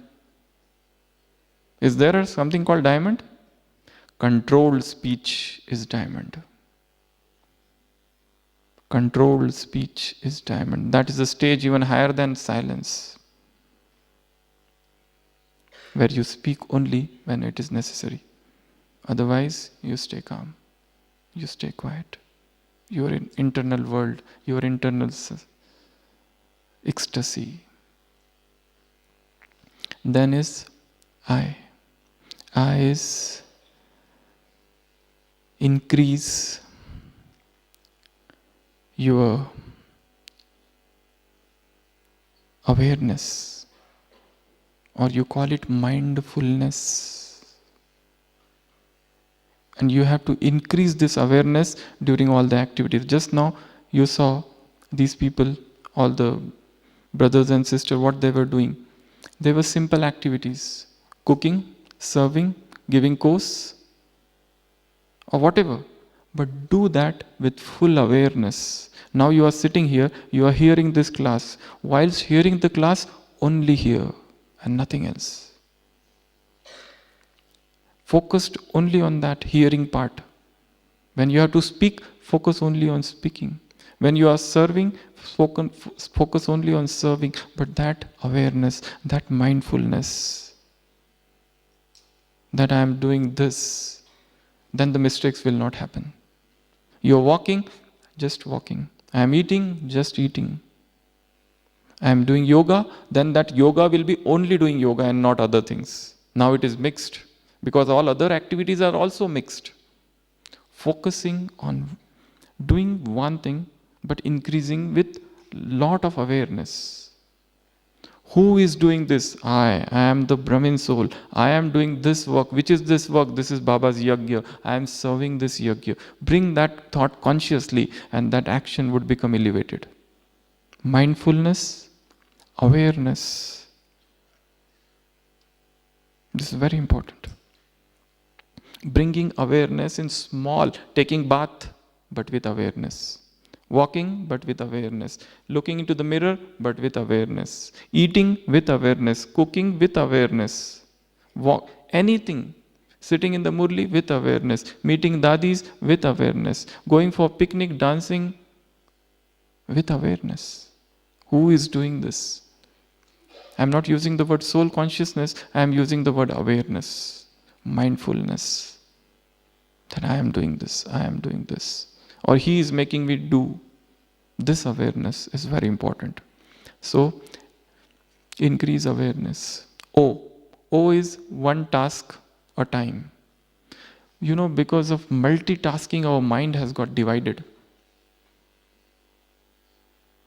Is there something called diamond? Controlled speech is diamond. Controlled speech is diamond. That is a stage even higher than silence, where you speak only when it is necessary. Otherwise, you stay calm. You stay quiet. Your internal world, your internal ecstasy. Then is I. I is increase your awareness, or you call it mindfulness. And you have to increase this awareness during all the activities. Just now you saw these people, all the brothers and sisters, what they were doing. They were simple activities: cooking, serving, giving course, or whatever. But do that with full awareness. Now you are sitting here, you are hearing this class. Whilst hearing the class, only hear and nothing else. Focused only on that hearing part. When you have to speak, focus only on speaking. When you are serving, focus only on serving. But that awareness, that mindfulness, that I am doing this, then the mistakes will not happen. You are walking, just walking. I am eating, just eating. I am doing yoga, then that yoga will be only doing yoga and not other things. Now it is mixed, because all other activities are also mixed. Focusing on doing one thing, but increasing with lot of awareness. Who is doing this? I am the Brahmin soul. I am doing this work. Which is this work? This is Baba's yajna. I am serving this yajna. Bring that thought consciously, and that action would become elevated. Mindfulness, awareness. This is very important. Bringing awareness in small, taking bath, but with awareness. Walking, but with awareness. Looking into the mirror, but with awareness. Eating with awareness. Cooking with awareness. Anything. Sitting in the murli with awareness. Meeting dadis with awareness. Going for picnic, dancing with awareness. Who is doing this? I am not using the word soul consciousness. I am using the word awareness. Mindfulness. That I am doing this. I am doing this. Or he is making me do. This awareness is very important. So, increase awareness. O is one task a time. Because of multitasking, our mind has got divided.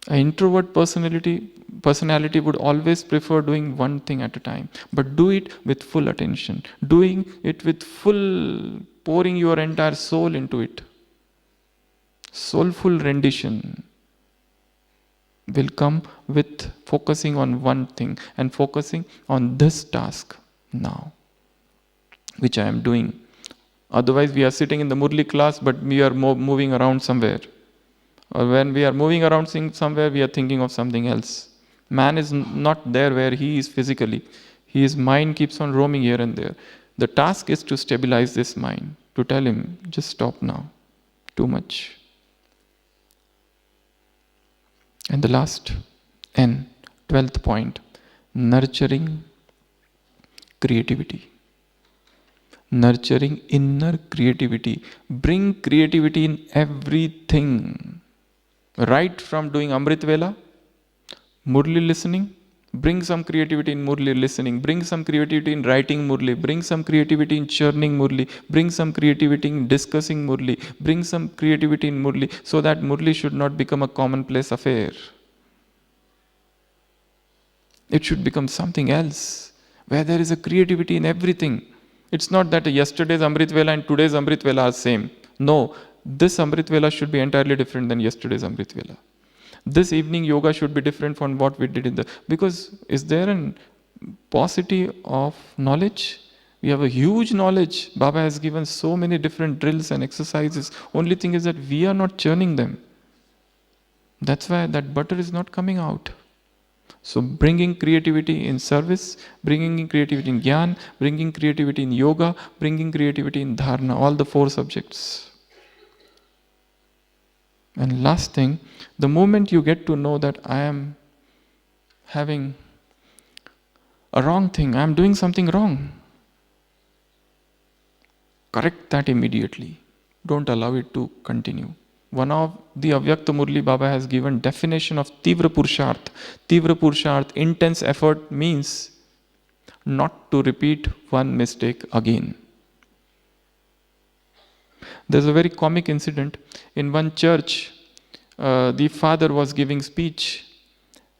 An introvert personality would always prefer doing one thing at a time. But do it with full attention. Doing it with full, pouring your entire soul into it. Soulful rendition will come with focusing on one thing and focusing on this task now, which I am doing. Otherwise, we are sitting in the Murli class, but we are moving around somewhere. Or when we are moving around somewhere, we are thinking of something else. Man is not there where he is physically. His mind keeps on roaming here and there. The task is to stabilize this mind, to tell him, just stop now. Too much. And the last, 12th point, nurturing creativity. Nurturing inner creativity. Bring creativity in everything. Right from doing Amrit Vela, Murli listening, bring some creativity in Murli listening, bring some creativity in writing Murli, bring some creativity in churning Murli, bring some creativity in discussing Murli, bring some creativity in Murli, so that Murli should not become a commonplace affair. It should become something else, where there is a creativity in everything. It's not that yesterday's Amrit Vela and today's Amrit Vela are same. No, this Amrit Vela should be entirely different than yesterday's Amrit Vela. This evening yoga should be different from what we did because is there a paucity of knowledge? We have a huge knowledge. Baba has given so many different drills and exercises. Only thing is that we are not churning them. That's why that butter is not coming out. So bringing creativity in service, bringing in creativity in Gyan, bringing creativity in yoga, bringing creativity in dharana, all the 4 subjects. And last thing, the moment you get to know that I am having a wrong thing, I am doing something wrong, correct that immediately. Don't allow it to continue. One of the Avyakta Murli Baba has given definition of Tivra Purusharth. Tivra Purusharth, intense effort, means not to repeat one mistake again. There's a very comic incident. In one church, the father was giving speech,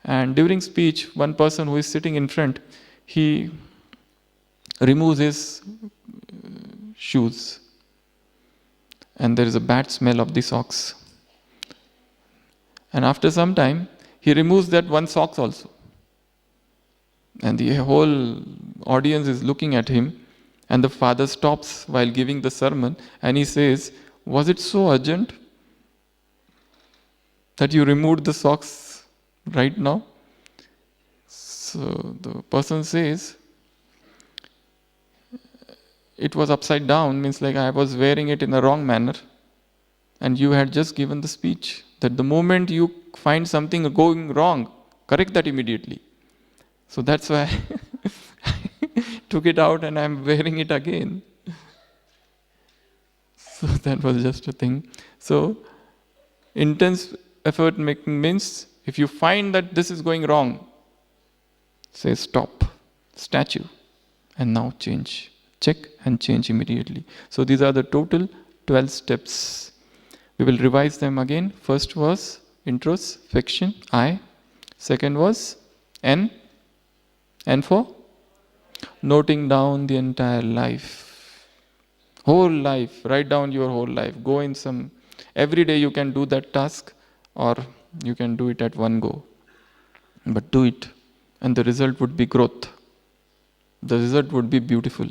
and during speech, one person who is sitting in front, he removes his shoes, and there is a bad smell of the socks. And after some time, he removes that one socks also. And the whole audience is looking at him, and the father stops while giving the sermon, and he says, "Was it so urgent that you removed the socks right now?" So the person says, "It was upside down," means like I was wearing it in a wrong manner, and you had just given the speech that the moment you find something going wrong, correct that immediately. So that's why I took it out and I'm wearing it again. So that was just a thing. So intense effort making means if you find that this is going wrong, say stop, statue, and now change. Check and change immediately. So these are the total 12 steps. We will revise them again. First was introspection, I. Second was N. N for noting down the entire life. Whole life. Write down your whole life. Go in some. Every day you can do that task, or you can do it at one go. But do it. And the result would be growth. The result would be beautiful.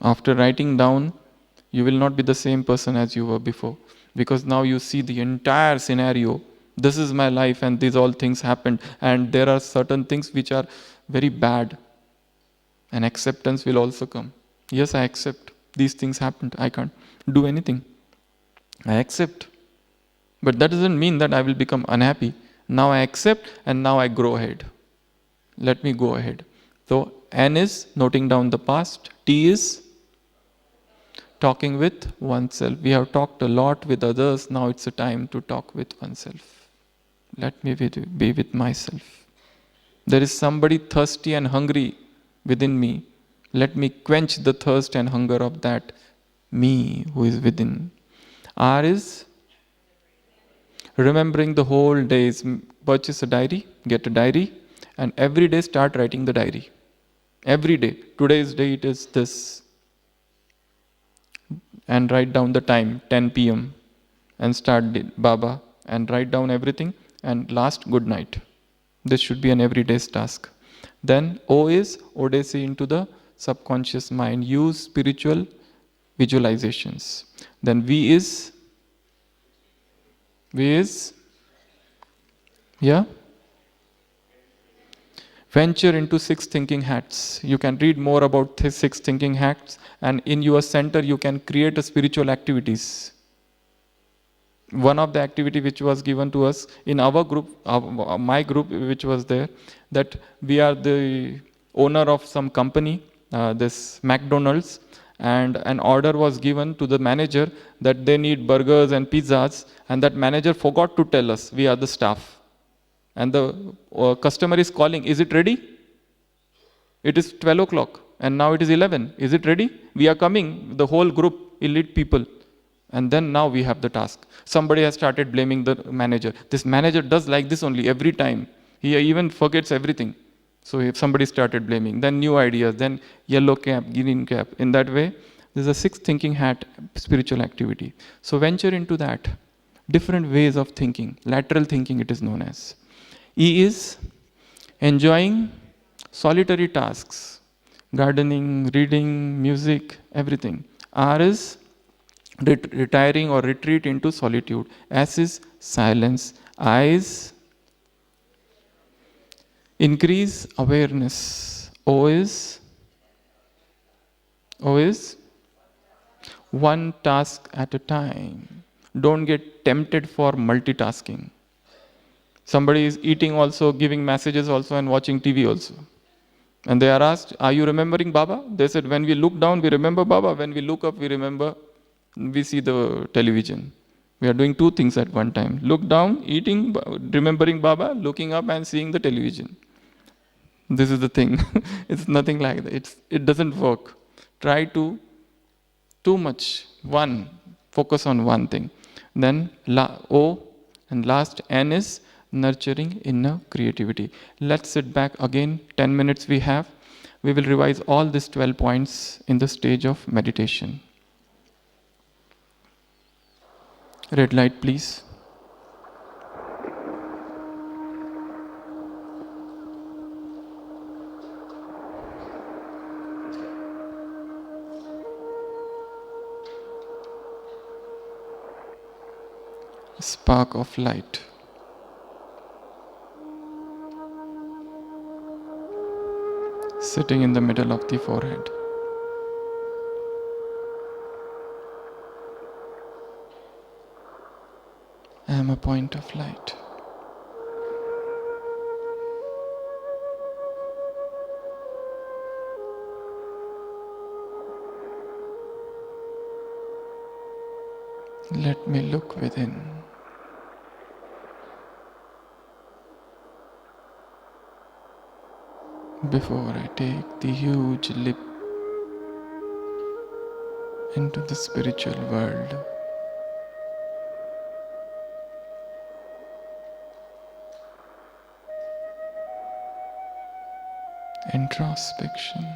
After writing down, you will not be the same person as you were before. Because now you see the entire scenario. This is my life and these all things happened. And there are certain things which are very bad. And acceptance will also come. Yes, I accept. These things happened. I can't do anything. I accept. But that doesn't mean that I will become unhappy. Now I accept and now I grow ahead. Let me go ahead. So N is noting down the past. T is talking with oneself. We have talked a lot with others. Now it's a time to talk with oneself. Let me be with myself. There is somebody thirsty and hungry within me. Let me quench the thirst and hunger of that me who is within. R is remembering the whole days. Purchase a diary, get a diary, and every day start writing the diary. Every day. Today's date is this. And write down the time, 10 p.m. and start Baba and write down everything, and last, good night. This should be an everyday's task. Then O is Odyssey into the subconscious mind. Use spiritual visualizations. Then V is venture into 6 thinking hats. You can read more about 6 thinking hats, and in your center you can create a spiritual activities. One of the activity which was given to us in our group, my group which was there, that we are the owner of some company, this McDonald's, and an order was given to the manager that they need burgers and pizzas, and that manager forgot to tell us, we are the staff. And the customer is calling, is it ready? It is 12 o'clock and now it is 11. Is it ready? We are coming, the whole group, elite people. And then now we have the task. Somebody has started blaming the manager. This manager does like this only every time. He even forgets everything. So if somebody started blaming, then new ideas, then yellow cap, green cap. In that way, there's a 6 thinking hat spiritual activity. So venture into that. Different ways of thinking. Lateral thinking it is known as. E is enjoying solitary tasks. Gardening, reading, music, everything. R is retiring or retreat into solitude. S is silence. Eyes, increase awareness. O is one task at a time. Don't get tempted for multitasking. Somebody is eating also, giving messages also, and watching TV also. And they are asked, are you remembering Baba? They said, when we look down, we remember Baba. When we look up, we see the television. We are doing two things at one time. Look down, eating, remembering Baba, looking up and seeing the television. This is the thing. It's nothing like that. It doesn't work. Try to, too much, one, focus on one thing. Then O and last N is nurturing inner creativity. Let's sit back again, 10 minutes we have. We will revise all these 12 points in the stage of meditation. Red light, please. Spark of light. Sitting in the middle of the forehead. I am a point of light. Let me look within. Before I take the huge leap into the spiritual world. Introspection.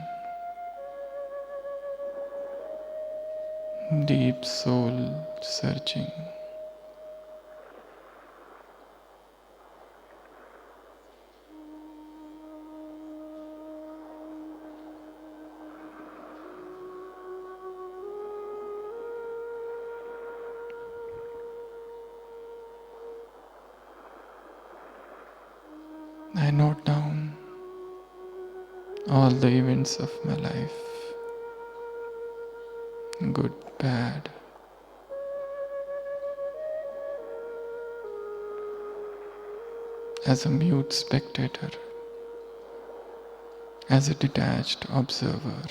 Deep soul searching. I note down all the events of my life, good, bad. As a mute spectator, as a detached observer.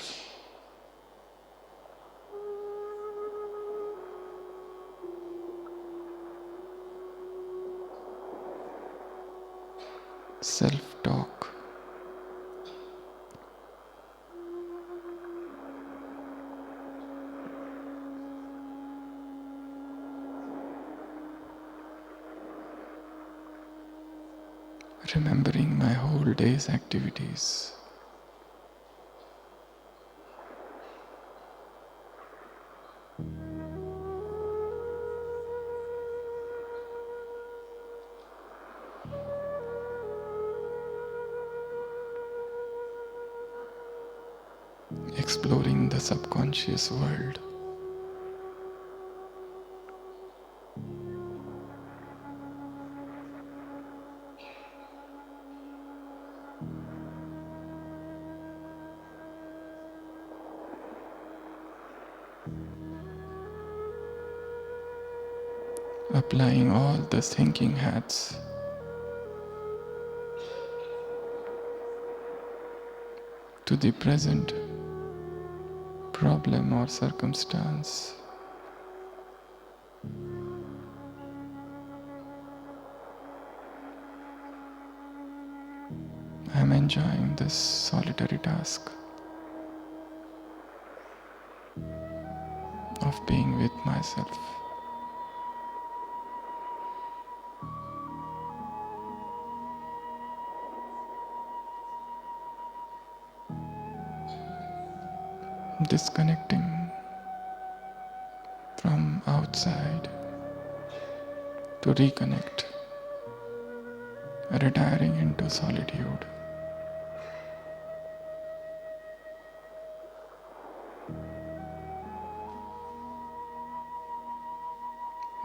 Self-talk. Remembering my whole day's activities. Exploring the subconscious world. Applying all the thinking hats to the present problem or circumstance. I am enjoying this solitary task of being with myself. Disconnecting from outside to reconnect, retiring into solitude.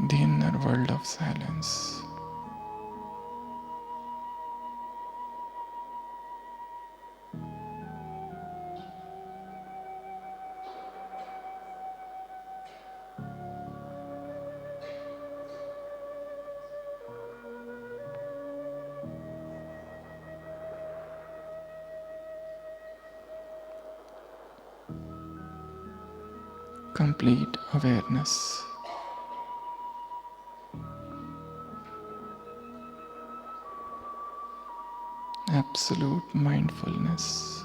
The inner world of silence. complete awareness. Absolute mindfulness.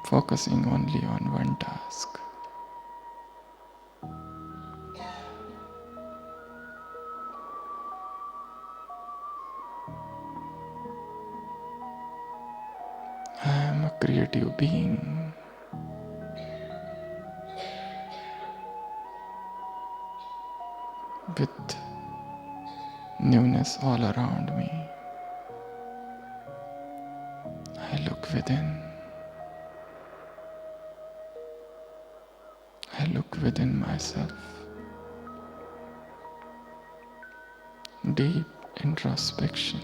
Focusing only on one task. I am a creative being. With newness all around me. I look within. I look within myself. Deep introspection.